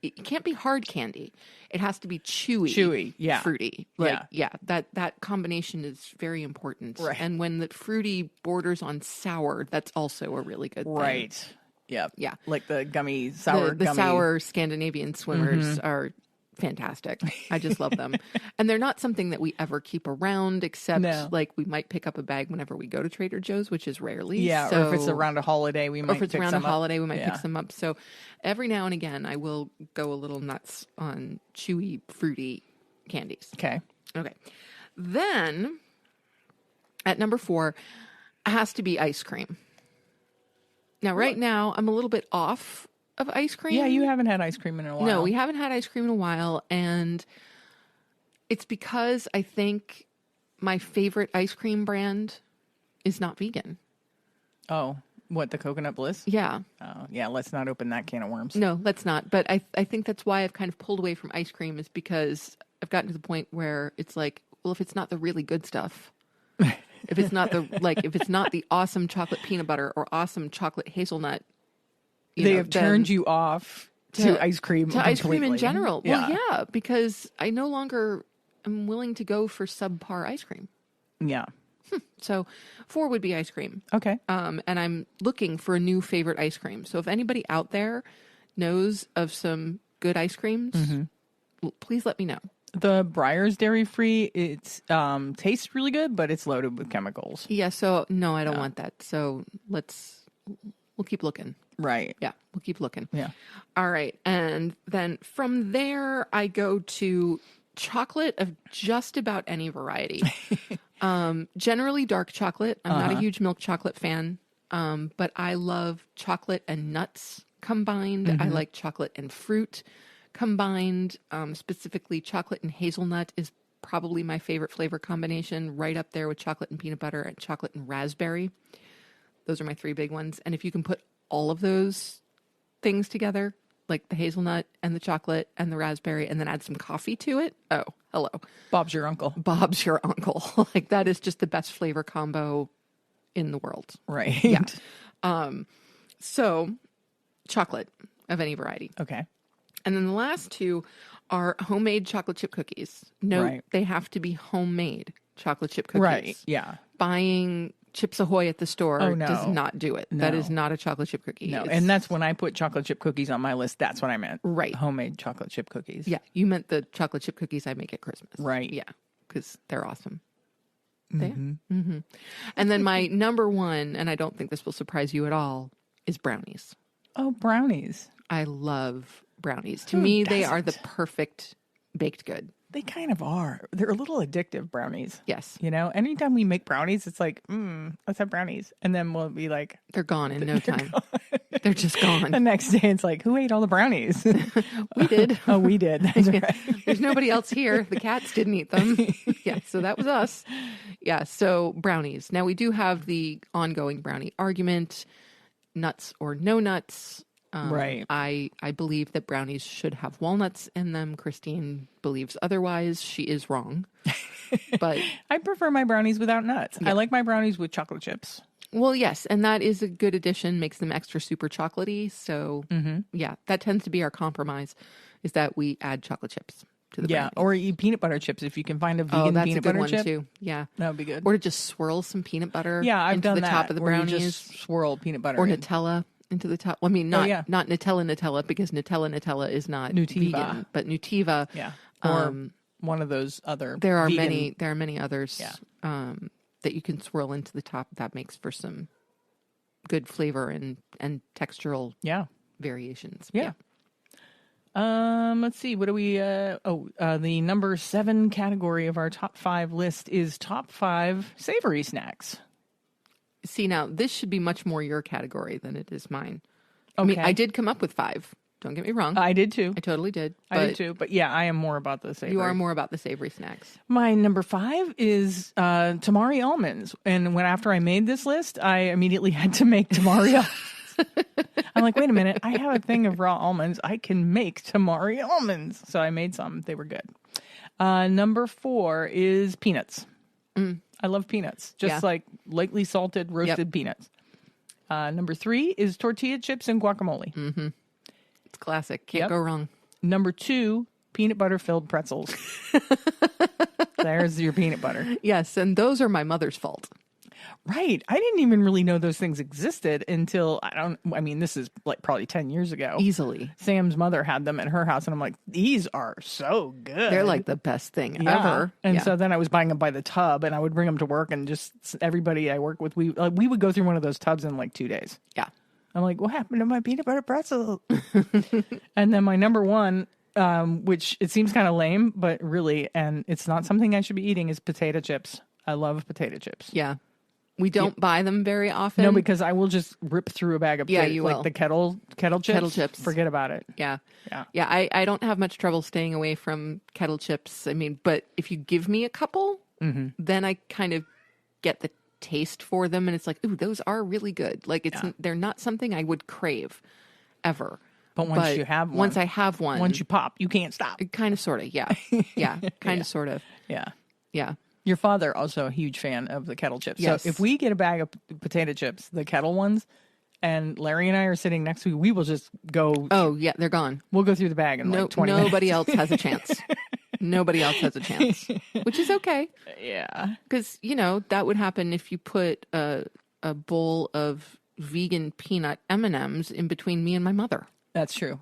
it can't be hard candy. It has to be chewy, yeah. fruity. Like, that combination is very important. Right. And when the fruity borders on sour, that's also a really good thing. Right. Yep. Yeah. Like the gummy, sour the gummy. sour Scandinavian swimmers are fantastic. I just love them. And they're not something that we ever keep around, except like we might pick up a bag whenever we go to Trader Joe's, which is rarely. Yeah, so, or if it's around a holiday, we might pick some up. Or if it's around a holiday, we might pick some up. So every now and again, I will go a little nuts on chewy, fruity candies. Okay. Okay. Then at number 4, it has to be ice cream. Now, right now, I'm a little bit off of ice cream. Yeah, you haven't had ice cream in a while. No, we haven't had ice cream in a while. And it's because I think my favorite ice cream brand is not vegan. Oh, what, the Coconut Bliss? Yeah. Oh, yeah, let's not open that can of worms. No, let's not. But I think that's why I've kind of pulled away from ice cream, is because I've gotten to the point where it's like, well, if it's not the really good stuff, if it's not the awesome chocolate peanut butter or awesome chocolate hazelnut, They have turned you off to ice cream. To ice cream in completely. general. Yeah. Well, yeah, because I no longer am willing to go for subpar ice cream. Yeah. So 4 would be ice cream. Okay. And I'm looking for a new favorite ice cream. So if anybody out there knows of some good ice creams, please let me know. The Breyer's dairy free, it tastes really good, but it's loaded with chemicals. Yeah. So no, I don't want that. So we'll keep looking. Right. Yeah. We'll keep looking. Yeah. All right. And then from there, I go to chocolate of just about any variety. Generally dark chocolate. I'm not a huge milk chocolate fan, but I love chocolate and nuts combined. I like chocolate and fruit combined. Specifically, chocolate and hazelnut is probably my favorite flavor combination, right up there with chocolate and peanut butter and chocolate and raspberry. Those are my 3 big ones. And if you can put all of those things together, like the hazelnut and the chocolate and the raspberry, and then add some coffee to it. Oh, hello. Bob's your uncle. Bob's your uncle. Like that is just the best flavor combo in the world. Right. Yeah. So chocolate of any variety. Okay. And then the last 2 are homemade chocolate chip cookies. No, Right. they have to be homemade chocolate chip cookies. Right. Yeah. Buying Chips Ahoy at the store does not do it. That is not a chocolate chip cookie. No. And that's when I put chocolate chip cookies on my list. That's what I meant. Right. Homemade chocolate chip cookies. Yeah. You meant the chocolate chip cookies I make at Christmas. Right. Yeah. Because they're awesome. And then my number 1, and I don't think this will surprise you at all, is brownies. Oh, brownies. I love brownies. To me, they are the perfect baked good. They kind of are. They're a little addictive, brownies. Yes. You know, anytime we make brownies, it's like, let's have brownies. And then we'll be like, They're gone in no time. They're just gone. The next day, it's like, who ate all the brownies? We did. Oh, we did. That's right. There's nobody else here. The cats didn't eat them. Yeah, so that was us. Yeah, so brownies. Now, we do have the ongoing brownie argument, nuts or no nuts. Right. I believe that brownies should have walnuts in them. Christine believes otherwise. She is wrong. But I prefer my brownies without nuts. I like my brownies with chocolate chips. well, yes, and that is a good addition. Makes them extra super chocolatey. So yeah, that tends to be our compromise, is that we add chocolate chips to the brownies. Or eat peanut butter chips if you can find a vegan that's peanut a good butter one chip. too. Yeah, That would be good. or to just swirl some peanut butter. Yeah, I've into done the that. top of the where you brownies, just swirl peanut butter or in. Nutella into the top. Well, I mean, not Nutella because Nutella is not Nutiva. vegan, but Nutiva. Yeah. Or one of those other There are vegan... many others that you can swirl into the top. That makes for some good flavor and textural variations. Yeah. Let's see. What do we? The number 7 category of our top 5 list is top 5 savory snacks. See, now this should be much more your category than it is mine. Okay. I mean, I did come up with 5. Don't get me wrong. I did too. I totally did. I did too. But yeah, I am more about the savory. You are more about the savory snacks. My number 5 is Tamari almonds. And after I made this list, I immediately had to make Tamari almonds. I'm like, wait a minute. I have a thing of raw almonds. I can make Tamari almonds. So I made some. They were good. Number 4 is peanuts. I love peanuts. Just like lightly salted, roasted peanuts. Number 3 is tortilla chips and guacamole. Mm-hmm. It's classic. Can't go wrong. Number 2, peanut butter filled pretzels. There's your peanut butter. Yes, and those are my mother's fault. Right. I didn't even really know those things existed until this is like probably 10 years ago. Easily. Sam's mother had them at her house and I'm like, these are so good. They're like the best thing ever. And so then I was buying them by the tub and I would bring them to work and just everybody I work with, we would go through one of those tubs in like 2 days. Yeah. I'm like, what happened to my peanut butter pretzel? And then my number 1, which it seems kind of lame, but really, and it's not something I should be eating, is potato chips. I love potato chips. Yeah. We don't buy them very often. No, because I will just rip through a bag of you will. like the kettle chips. Kettle chips. Forget about it. Yeah. I don't have much trouble staying away from kettle chips. I mean, but if you give me a couple, then I kind of get the taste for them, and it's like, ooh, those are really good. Like they're not something I would crave ever. But once you have one, once I have one, once you pop, you can't stop. Kind of, sort of, yeah, kind of, sort of, yeah. Your father also a huge fan of the kettle chips. Yes. So if we get a bag of potato chips, the kettle ones, and Larry and I are sitting next to you, we will just go. Oh, yeah, they're gone. We'll go through the bag in like 20 minutes. Nobody else has a chance. Nobody else has a chance, which is okay. Yeah. Because, that would happen if you put a bowl of vegan peanut M&Ms in between me and my mother. That's true.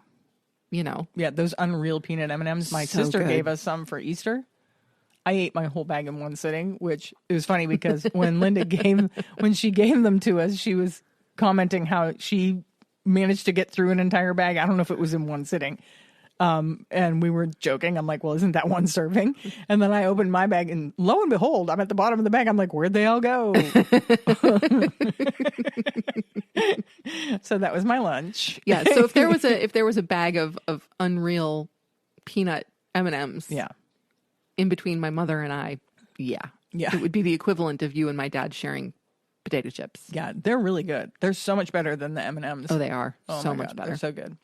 Yeah, those Unreal peanut M&Ms. My sister gave us some for Easter. I ate my whole bag in one sitting, which it was funny because when when she gave them to us, she was commenting how she managed to get through an entire bag. I don't know if it was in one sitting. And we were joking. I'm like, well, isn't that one serving? And then I opened my bag and lo and behold, I'm at the bottom of the bag. I'm like, where'd they all go? So that was my lunch. Yeah. So if there was a bag of Unreal peanut M&Ms, yeah, in between my mother and I, yeah, it would be the equivalent of you and my dad sharing potato chips. Yeah, they're really good. They're so much better than the M&Ms. Oh, they are so my much God, better. They're so good.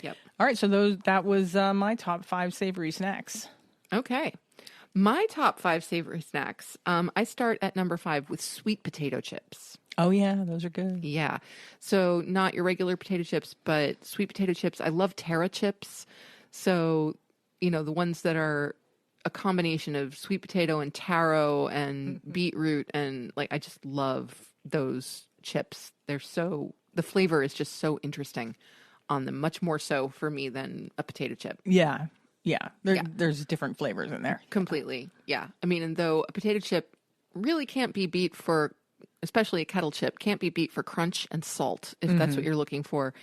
Yep. All right, so that was my top 5 savory snacks. Okay. My top 5 savory snacks. I start at number 5 with sweet potato chips. Oh, yeah, those are good. Yeah. So not your regular potato chips, but sweet potato chips. I love Terra chips. So, the ones that are a combination of sweet potato and taro and beetroot. And I just love those chips. The flavor is just so interesting on them, much more so for me than a potato chip. Yeah. Yeah. There's different flavors in there. Completely. Yeah. I mean, and though a potato chip really can't be beat for, especially a kettle chip, can't be beat for crunch and salt, if that's what you're looking for.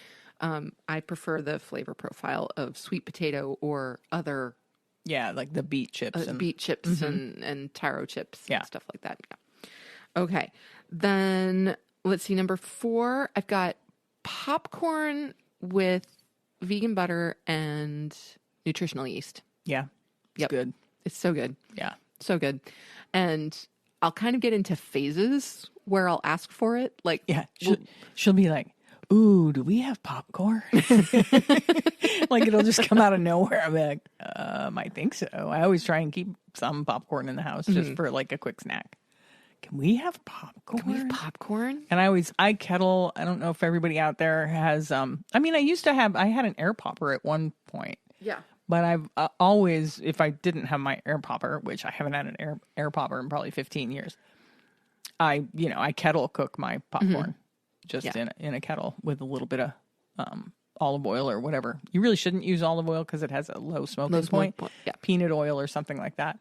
I prefer the flavor profile of sweet potato or other. Yeah, like the beet chips. And taro chips and stuff like that. Yeah. Okay. Then let's see, number 4, I've got popcorn with vegan butter and nutritional yeast. Yeah. It's good. It's so good. Yeah. So good. And I'll kind of get into phases where I'll ask for it. Like, yeah. She'll be like, ooh, do we have popcorn? Like it'll just come out of nowhere. I'll be like, I think so. I always try and keep some popcorn in the house just for like a quick snack. Can we have popcorn? And I kettle. I don't know if everybody out there has, I had an air popper at one point. Yeah. But I've always, if I didn't have my air popper, which I haven't had an air popper in probably 15 years, I kettle cook my popcorn just in a kettle with a little bit of olive oil or whatever. You really shouldn't use olive oil because it has a low smoking point. Yeah. Peanut oil or something like that.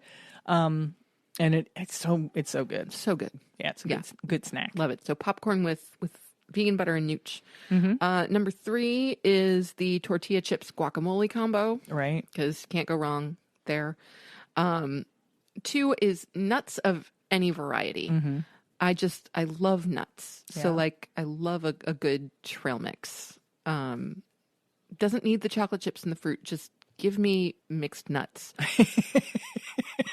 And it's so good. So good. Yeah, it's a good snack. Love it. So popcorn with vegan butter and nooch. Number 3 is the tortilla chips guacamole combo. Right. Because can't go wrong there. 2 is nuts of any variety. I love nuts. Yeah. So I love a good trail mix. Doesn't need the chocolate chips and the fruit. Just give me mixed nuts.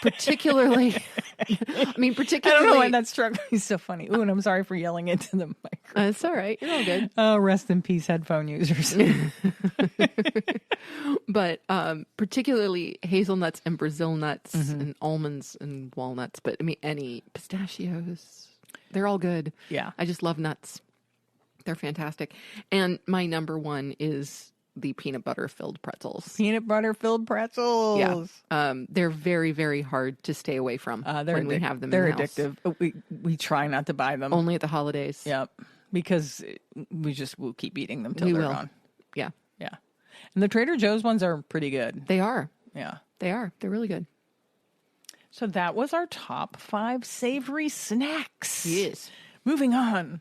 Particularly. I don't know why that struck me so funny. Ooh, and I'm sorry for yelling into the microphone. It's all right. You're all good. Rest in peace, headphone users. But particularly hazelnuts and Brazil nuts and almonds and walnuts. But any pistachios, they're all good. Yeah. I just love nuts. They're fantastic. And my number 1 is the peanut butter filled pretzels. Peanut butter filled pretzels. Yeah. They're very, very hard to stay away from when we have them in the house. They're addictive. We try not to buy them. Only at the holidays. Yep. Because we'll keep eating them till they're gone. Yeah. Yeah. And the Trader Joe's ones are pretty good. They are. Yeah. They are. They're really good. So that was our top 5 savory snacks. Yes. Moving on.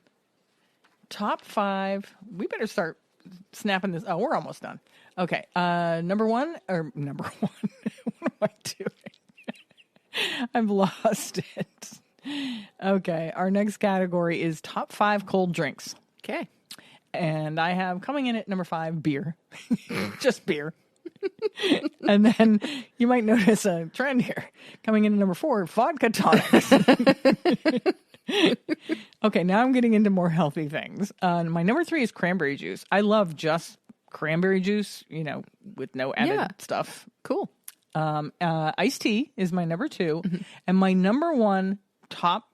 Top 5. We better start snapping this. Oh, we're almost done. Okay. Number one. What am I doing? I've lost it. Okay. Our next category is top 5 cold drinks. Okay. And I have coming in at number 5, beer. Just beer. And then you might notice a trend here. Coming in at number 4, vodka tonics. Okay, now I'm getting into more healthy things. My number 3 is cranberry juice. I love just cranberry juice, with no added stuff. Cool. Iced tea is my number 2. And my number 1 top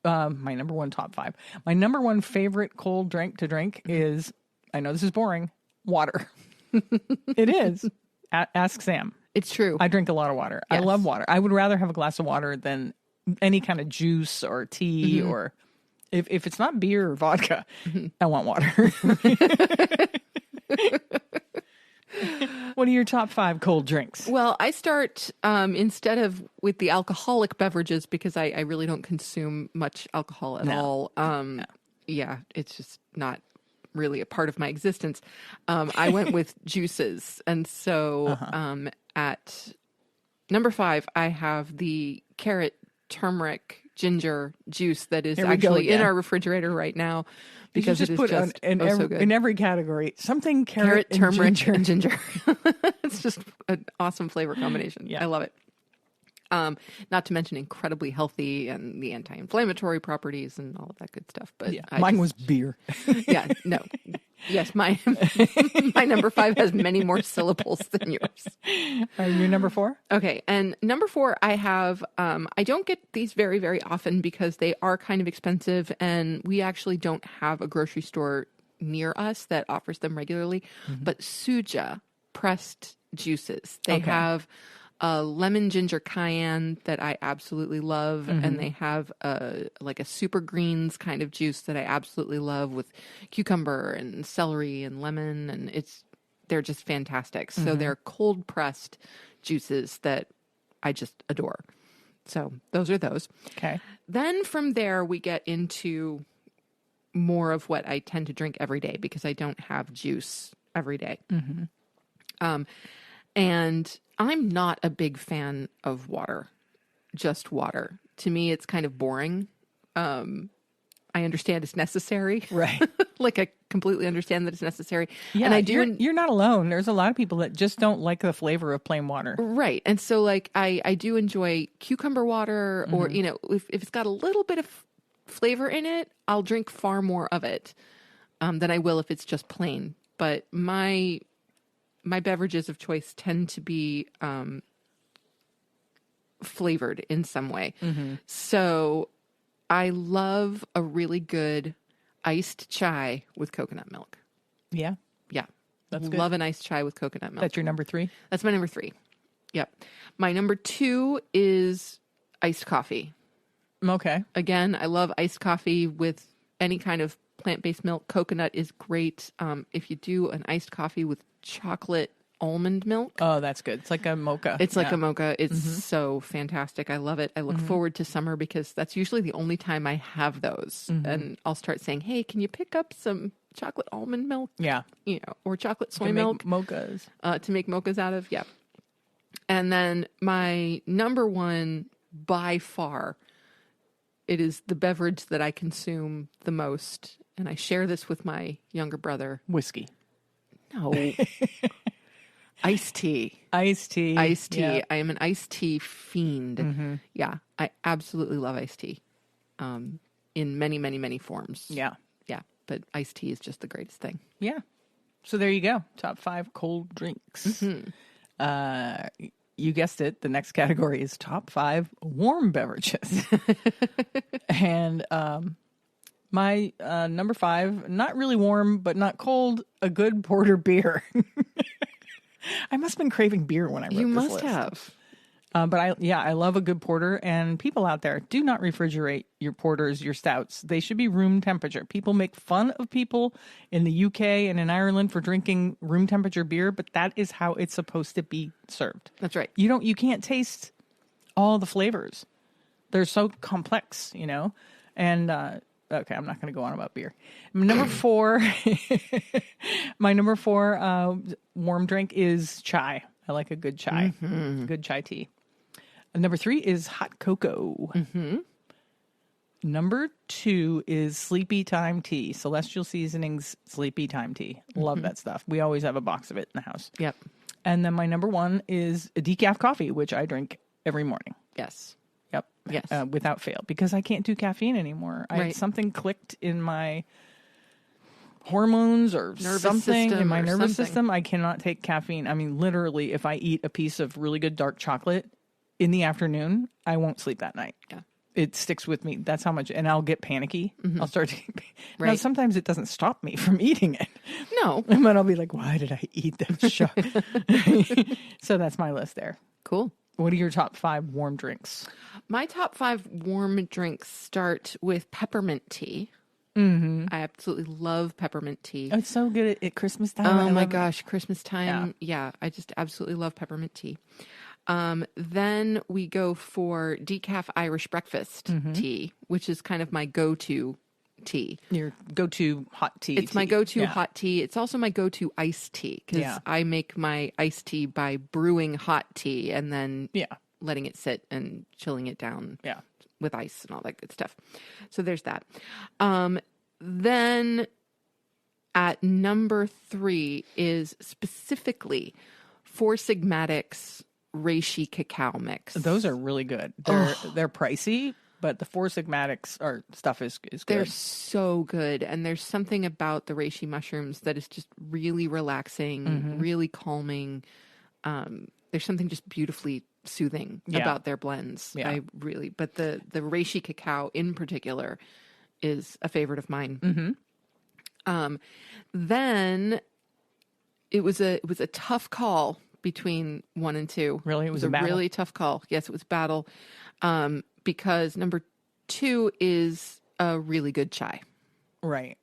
my number one top 5. My number one favorite cold drink to drink is, I know this is boring, water. It is. Ask Sam. It's true. I drink a lot of water. Yes. I love water. I would rather have a glass of water than any kind of juice or tea or if it's not beer or vodka, I want water. What are your top 5 cold drinks? Well, I start instead of with the alcoholic beverages because I really don't consume much alcohol at all. Yeah, it's just not really a part of my existence. I went with juices. And so at number 5, I have the carrot turmeric ginger juice that is actually in our refrigerator right now because it is just so good. In every category, something carrot and turmeric, ginger. and ginger. It's just an awesome flavor combination. Yeah. I love it. Not to mention incredibly healthy and the anti-inflammatory properties and all of that good stuff. But mine was beer. Yeah, no. Yes, my number 5 has many more syllables than yours. Your number 4? Okay, and number 4, I have, I don't get these very, very often because they are kind of expensive and we actually don't have a grocery store near us that offers them regularly. But Suja pressed juices. They have a lemon ginger cayenne that I absolutely love, and they have a super greens kind of juice that I absolutely love with cucumber and celery and lemon, and they're just fantastic. So they're cold pressed juices that I just adore. So those are those. Okay. Then from there we get into more of what I tend to drink every day because I don't have juice every day. And I'm not a big fan of water, just water. To me, it's kind of boring. I understand it's necessary. Right. Like I completely understand that it's necessary. Yeah, and you're not alone. There's a lot of people that just don't like the flavor of plain water. Right. And so like I do enjoy cucumber water or, if it's got a little bit of flavor in it, I'll drink far more of it than I will if it's just plain. But my beverages of choice tend to be flavored in some way. So I love a really good iced chai with coconut milk. Yeah. Yeah. That's good. Love an iced chai with coconut milk. That's your number 3? That's my number 3. Yep. My number 2 is iced coffee. Okay. Again, I love iced coffee with any kind of plant-based milk. Coconut is great. If you do an iced coffee with chocolate almond milk. Oh, that's good. It's like a mocha. It's like a mocha. It's so fantastic. I love it. I look forward to summer because that's usually the only time I have those. And I'll start saying, hey, can you pick up some chocolate almond milk? Yeah. Or chocolate soy milk. Mochas. To make mochas out of. Yeah. And then my number 1 by far, it is the beverage that I consume the most. And I share this with my younger brother. Whiskey. No. Iced tea. Iced tea. Iced tea. Yeah. I am an iced tea fiend. Yeah. I absolutely love iced tea. In many, many, many forms. Yeah. Yeah. But iced tea is just the greatest thing. Yeah. So there you go. Top 5 cold drinks. You guessed it. The next category is top 5 warm beverages. And my number 5, not really warm, but not cold, a good porter beer. I must have been craving beer when I wrote this list. You must have. But I love a good porter. And people out there, do not refrigerate your porters, your stouts. They should be room temperature. People make fun of people in the UK and in Ireland for drinking room temperature beer, but that is how it's supposed to be served. That's right. You can't taste all the flavors. They're so complex, And okay, I'm not going to go on about beer. Number 4, my number 4 warm drink is chai. I like a good chai, good chai tea. Number 3 is hot cocoa. Number 2 is sleepy time tea. Celestial Seasonings sleepy time tea. Love that stuff. We always have a box of it in the house. Yep. And then my number 1 is a decaf coffee, which I drink every morning. Yes. Yep. Yes. Without fail, because I can't do caffeine anymore. Something clicked in my hormones or something in my nervous system. I cannot take caffeine. I mean, literally, if I eat a piece of really good dark chocolate in the afternoon, I won't sleep that night. Yeah. it sticks with me. That's how much, and I'll get panicky. I'll start to, now Right. sometimes it doesn't stop me from eating it. No. But I'll be like, why did I eat this? So that's my list there. Cool. What are your top 5 warm drinks? My top 5 warm drinks start with peppermint tea. Mm-hmm. I absolutely love peppermint tea. Oh, it's so good at Christmas time. Oh my gosh, Christmas time. Yeah, I just absolutely love peppermint tea. Then we go for decaf Irish breakfast tea, which is kind of my go-to tea. Your go-to hot tea. It's my go-to hot tea. It's also my go-to iced tea because I make my iced tea by brewing hot tea and then letting it sit and chilling it down with ice and all that good stuff. So there's that. Then at number 3 is specifically Four Sigmatics reishi cacao mix. Those are really good. They're pricey, but the Four Sigmatics stuff is good. They're so good. And there's something about the reishi mushrooms that is just really relaxing, really calming. There's something just beautifully soothing about their blends. Yeah. But the reishi cacao in particular is a favorite of mine. Then it was a tough call between 1 and 2. Really? It was a battle? Really tough call. Yes, it was a battle. Because number 2 is a really good chai. Right.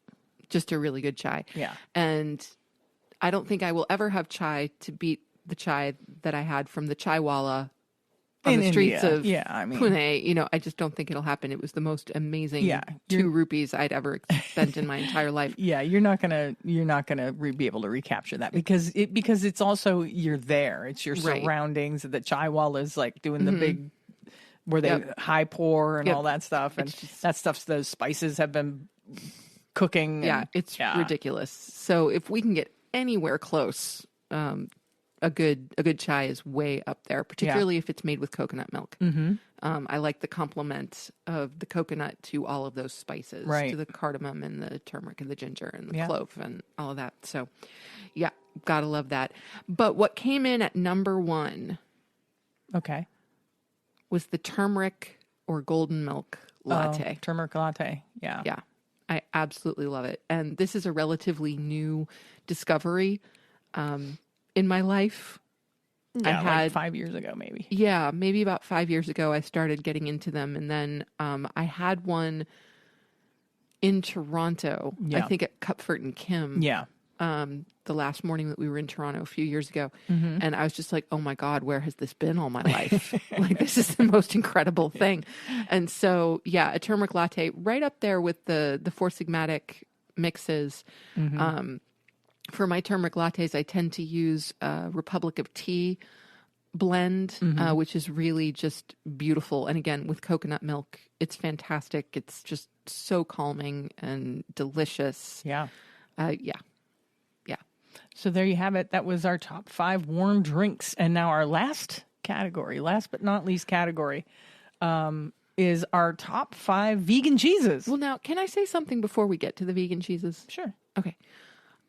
Just a really good chai. Yeah. And I don't think I will ever have chai to beat the chai that I had from the chaiwala on the streets of Pune. I just don't think it'll happen. It was the most amazing 2 rupees I'd ever spent in my entire life. Yeah, you're not gonna be able to recapture that because it's also you're there. It's your surroundings. The chaiwala is like doing the big where they high pour and all that stuff, and that stuff's those spices have been cooking. Yeah, it's ridiculous. So if we can get anywhere close, a good chai is way up there, particularly if it's made with coconut milk. I like the complement of the coconut to all of those spices, to the cardamom and the turmeric and the ginger and the clove and all of that. So, gotta love that. But what came in at number 1, was the turmeric or golden milk latte. Turmeric latte, yeah. I absolutely love it, and this is a relatively new discovery. In my life, I had like 5 years ago, maybe. Yeah, maybe about 5 years ago, I started getting into them. And then I had one in Toronto, I think at Cupfort and Kim. Yeah. The last morning that we were in Toronto a few years ago. And I was just like, oh my God, where has this been all my life? Like, this is the most incredible thing. And so, a turmeric latte right up there with the Four Sigmatic mixes. For my turmeric lattes, I tend to use Republic of Tea blend, which is really just beautiful. And again, with coconut milk, it's fantastic. It's just so calming and delicious. Yeah. So there you have it. That was our top 5 warm drinks. And now our last but not least category, is our top 5 vegan cheeses. Well, now, can I say something before we get to the vegan cheeses? Sure. Okay.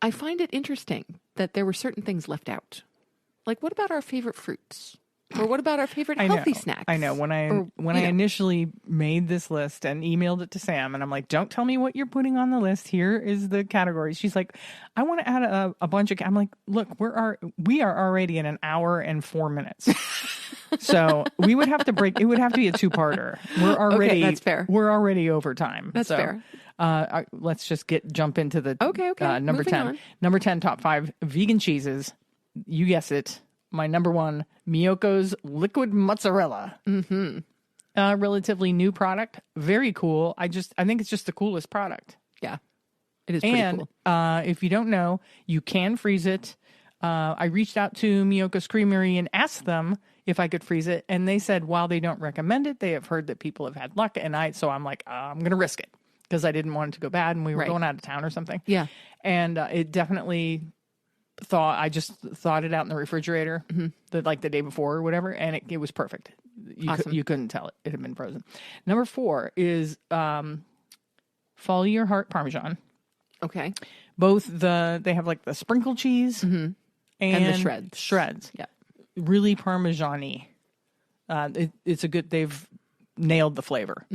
I find it interesting that there were certain things left out. Like, what about our favorite fruits? Or what about our favorite healthy snacks? I know. When I initially made this list and emailed it to Sam, and I'm like, don't tell me what you're putting on the list. Here is the categories. She's like, I want to add a bunch of... I'm like, look, we are already in 1 hour and 4 minutes. So we would have to break... It would have to be a 2-parter. We're already... Okay, that's fair. We're already over time. That's fair. Let's just jump into the okay. Number Moving 10. on. Number 10, top 5 vegan cheeses. You guess it. My number 1, Miyoko's liquid mozzarella. Relatively new product. Very cool. I think it's just the coolest product. Yeah, it is pretty cool. If you don't know, you can freeze it. I reached out to Miyoko's Creamery and asked them if I could freeze it, and they said while they don't recommend it, they have heard that people have had luck, so I'm like, I'm going to risk it because I didn't want it to go bad, and we were going out of town or something. Yeah, and it definitely. I just thawed it out in the refrigerator the day before or whatever, and it was perfect. Awesome. You couldn't tell it had been frozen. Number 4 is Follow Your Heart Parmesan. Okay. Both they have like the sprinkle cheese and the shreds. Yeah. Really Parmesan-y. It's a good, nailed the flavor.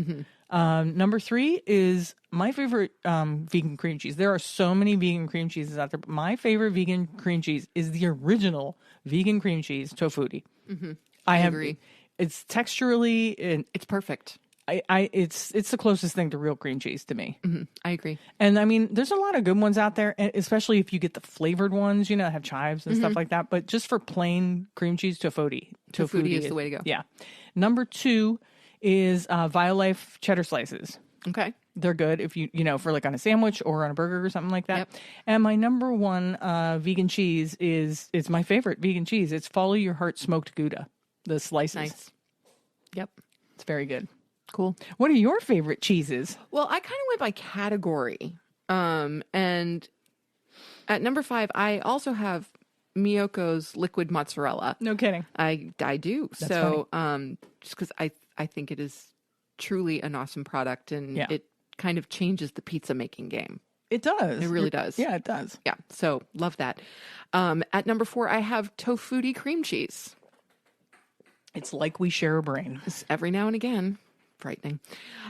Number 3 is my favorite vegan cream cheese. There are so many vegan cream cheeses out there, but my favorite vegan cream cheese is the original vegan cream cheese, Tofutti. I agree. It's texturally, and It's perfect. it's the closest thing to real cream cheese to me. I agree. And I mean, there's a lot of good ones out there, especially if you get the flavored ones, have chives and stuff like that. But just for plain cream cheese, Tofutti Tofutti is the way to go. Yeah. Number 2 is Violife cheddar slices. Okay. They're good if for like on a sandwich or on a burger or something like that. Yep. And my number 1 vegan cheese it's my favorite vegan cheese. It's Follow Your Heart smoked Gouda, the slices. Nice. Yep. It's very good. Cool. What are your favorite cheeses? Well, I kind of went by category. And at number 5, I also have Miyoko's liquid mozzarella. No kidding. I do. That's so just because I think it is truly an awesome product, and it kind of changes the pizza making game. It does. It really does. Yeah, it does. Yeah. So love that. At number 4, I have Tofutti cream cheese. It's like we share a brain. It's every now and again. Frightening.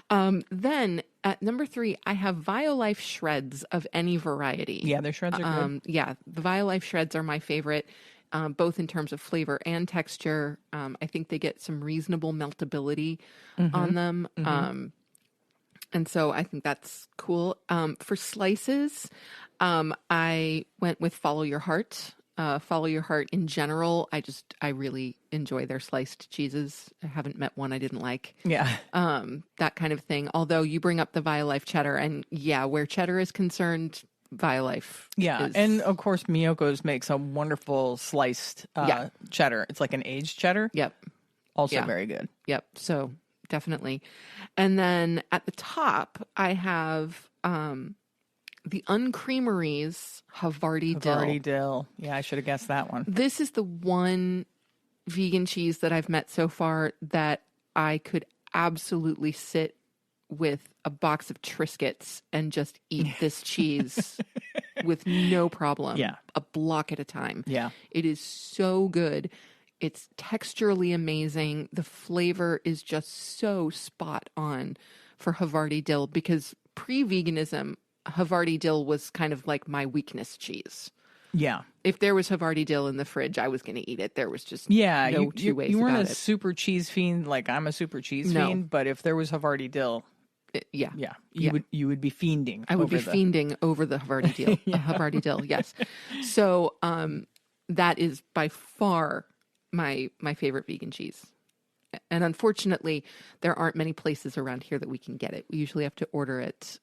Then at number 3, I have Violife shreds of any variety. Yeah, their shreds are good. Yeah, the Violife shreds are my favorite, both in terms of flavor and texture. I think they get some reasonable meltability on them. And so I think that's cool. For slices, I went with Follow Your Heart. Follow Your Heart in general. I really enjoy their sliced cheeses. I haven't met one I didn't like. Yeah. That kind of thing. Although you bring up the Violife cheddar, and where cheddar is concerned, Violife. Yeah. And of course, Miyoko's makes a wonderful sliced cheddar. It's like an aged cheddar. Yep. Also very good. Yep. So definitely. And then at the top, I have the Uncreamery's Havarti Dill. Havarti Dill. Yeah, I should have guessed that one. This is the one vegan cheese that I've met so far that I could absolutely sit with a box of Triscuits and just eat this cheese with no problem. Yeah. A block at a time. Yeah. It is so good. It's texturally amazing. The flavor is just so spot on for Havarti Dill, because pre-veganism, Havarti Dill was kind of like my weakness cheese. Yeah. If there was Havarti Dill in the fridge, I was going to eat it. There was just no two ways you weren't about a it. super cheese fiend like I'm a super cheese fiend, but if there was Havarti Dill, you would be fiending. I would be fiending over the Havarti Dill. Havarti Dill, yes. So that is by far my favorite vegan cheese. And unfortunately, there aren't many places around here that we can get it. We usually have to order it.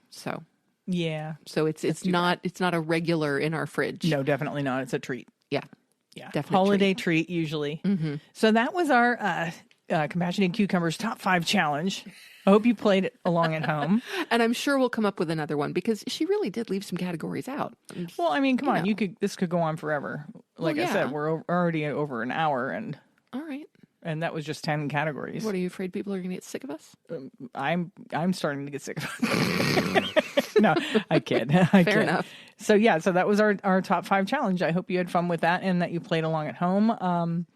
So it's not a regular in our fridge. No, definitely not. It's a treat. Yeah, definitely holiday treat usually. Mm-hmm. So that was our Compassionate Cucumbers Top 5 Challenge. I hope you played it along at home. And I'm sure we'll come up with another one, because she really did leave some categories out. Well, I mean, come on, this could go on forever. Like I said, we're already over an hour, and all right. And that was just 10 categories. What, are you afraid people are going to get sick of us? I'm starting to get sick of us. No, I kid. Fair enough. So so that was our top 5 challenge. I hope you had fun with that and that you played along at home.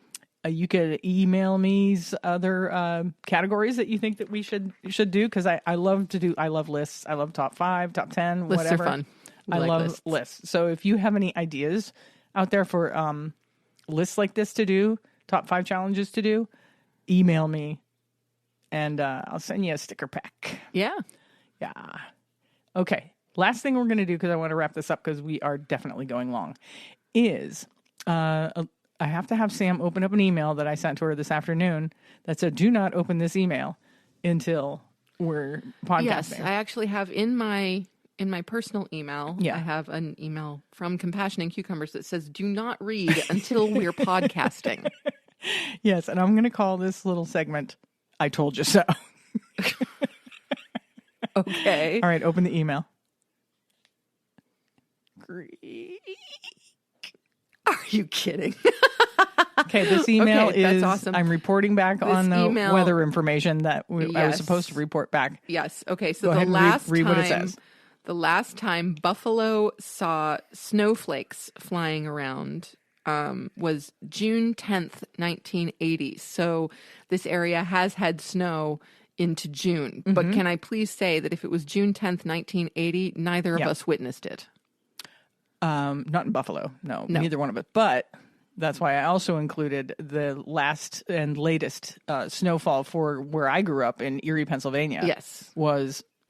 You could email me other categories that you think that we should do, because I love lists. I love top 5, top 10, lists whatever. Are fun. I love lists. So if you have any ideas out there for lists like this to do, top 5 challenges to do, email me and I'll send you a sticker pack. Yeah. Okay. Last thing we're going to do, because I want to wrap this up because we are definitely going long, is I have to have Sam open up an email that I sent to her this afternoon that said, do not open this email until we're podcasting. Yes, I actually have in my personal email, I have an email from Compassionate Cucumbers that says, do not read until we're podcasting. Yes, and I'm going to call this little segment, I Told You So. Okay. All right, open the email. Are you kidding? Okay, this email is, that's awesome. I'm reporting back on the weather information that I was supposed to report back. Yes. Okay, so Go ahead and read what it says. The last time Buffalo saw snowflakes flying around was June 10th, 1980. So this area has had snow into June. But can I please say that if it was June 10th, 1980, neither of us witnessed it? Not in Buffalo. No, neither one of us. But that's why I also included the last and latest snowfall for where I grew up in Erie, Pennsylvania. Yes.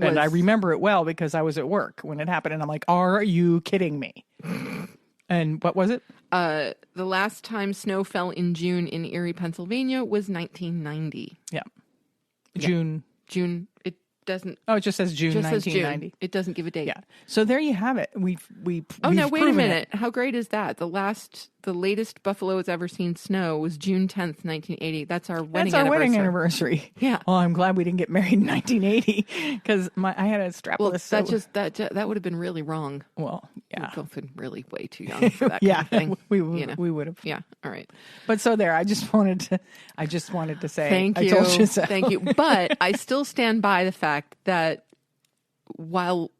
And I remember it well because I was at work when it happened. And I'm like, are you kidding me? And what was it? The last time snow fell in June in Erie, Pennsylvania was 1990. Yeah. June. It doesn't. Oh, it just says June 1990. June. It doesn't give a date. Yeah. So there you have it. We've no, wait a minute. It. How great is that? The latest Buffalo has ever seen snow was June 10th, 1980. That's our wedding anniversary. Wedding anniversary. Yeah. Well, I'm glad we didn't get married in 1980 because I had a strapless. Well, that would have been really wrong. Well, yeah. We've both been really way too young for that kind of thing. we would have. Yeah. All right. But so there, I just wanted to say thank you. I told you so. Thank you. But I still stand by the fact that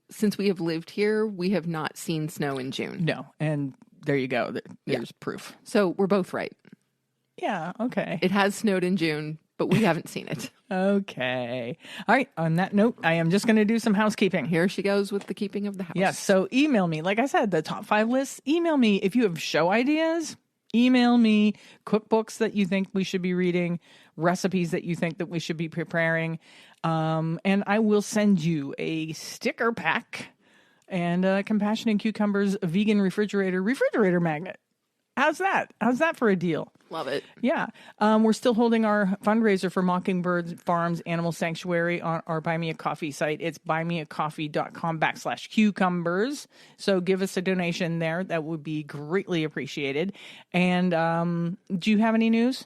since we have lived here, we have not seen snow in June. No. And there you go. There's proof. So we're both right. Yeah. Okay. It has snowed in June, but we haven't seen it. Okay. All right. On that note, I am just going to do some housekeeping. Here she goes with the keeping of the house. Yes. So email me. Like I said, the top 5 lists. Email me if you have show ideas. Email me cookbooks that you think we should be reading, recipes that you think that we should be preparing. And I will send you a sticker pack and Compassion and Cucumbers vegan refrigerator magnet. How's that? How's that for a deal? Love it. Yeah. We're still holding our fundraiser for Mockingbird Farms Animal Sanctuary on our Buy Me a Coffee site. It's buymeacoffee.com/cucumbers. So give us a donation there. That would be greatly appreciated. And do you have any news?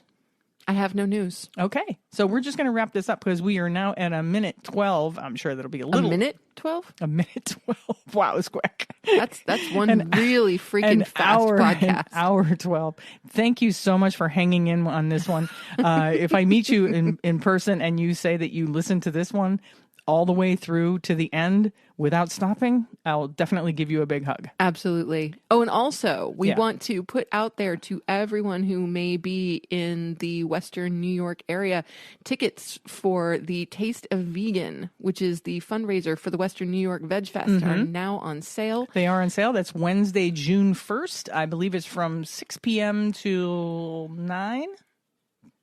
I have no news. Okay. So we're just going to wrap this up because we are now at a minute 12. I'm sure that'll be a little... A minute 12? A minute 12. Wow, it's quick. That's one really freaking fast podcast. An hour 12. Thank you so much for hanging in on this one. If I meet you in person and you say that you listened to this one all the way through to the end without stopping, I'll definitely give you a big hug. Absolutely. Oh, and also we want to put out there to everyone who may be in the Western New York area, tickets for the Taste of Vegan, which is the fundraiser for the Western New York Veg Fest, are now on sale. They are on sale. That's Wednesday, June 1st. I believe it's from 6 p.m. to 9,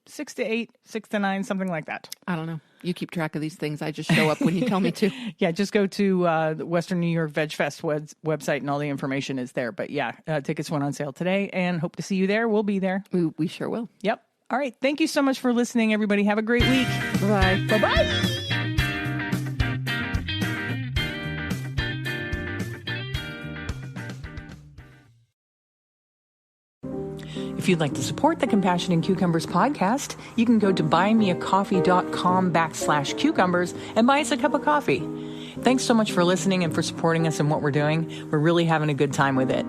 6 to 8, 6 to 9, something like that. I don't know. You keep track of these things. I just show up when you tell me to. Yeah, just go to the Western New York Veg Fest website and all the information is there. But yeah, tickets went on sale today and hope to see you there. We'll be there. We sure will. Yep. All right. Thank you so much for listening, everybody. Have a great week. Bye-bye. Bye-bye. If you'd like to support the Compassion and Cucumbers podcast, you can go to buymeacoffee.com/cucumbers and buy us a cup of coffee. Thanks so much for listening and for supporting us in what we're doing. We're really having a good time with it.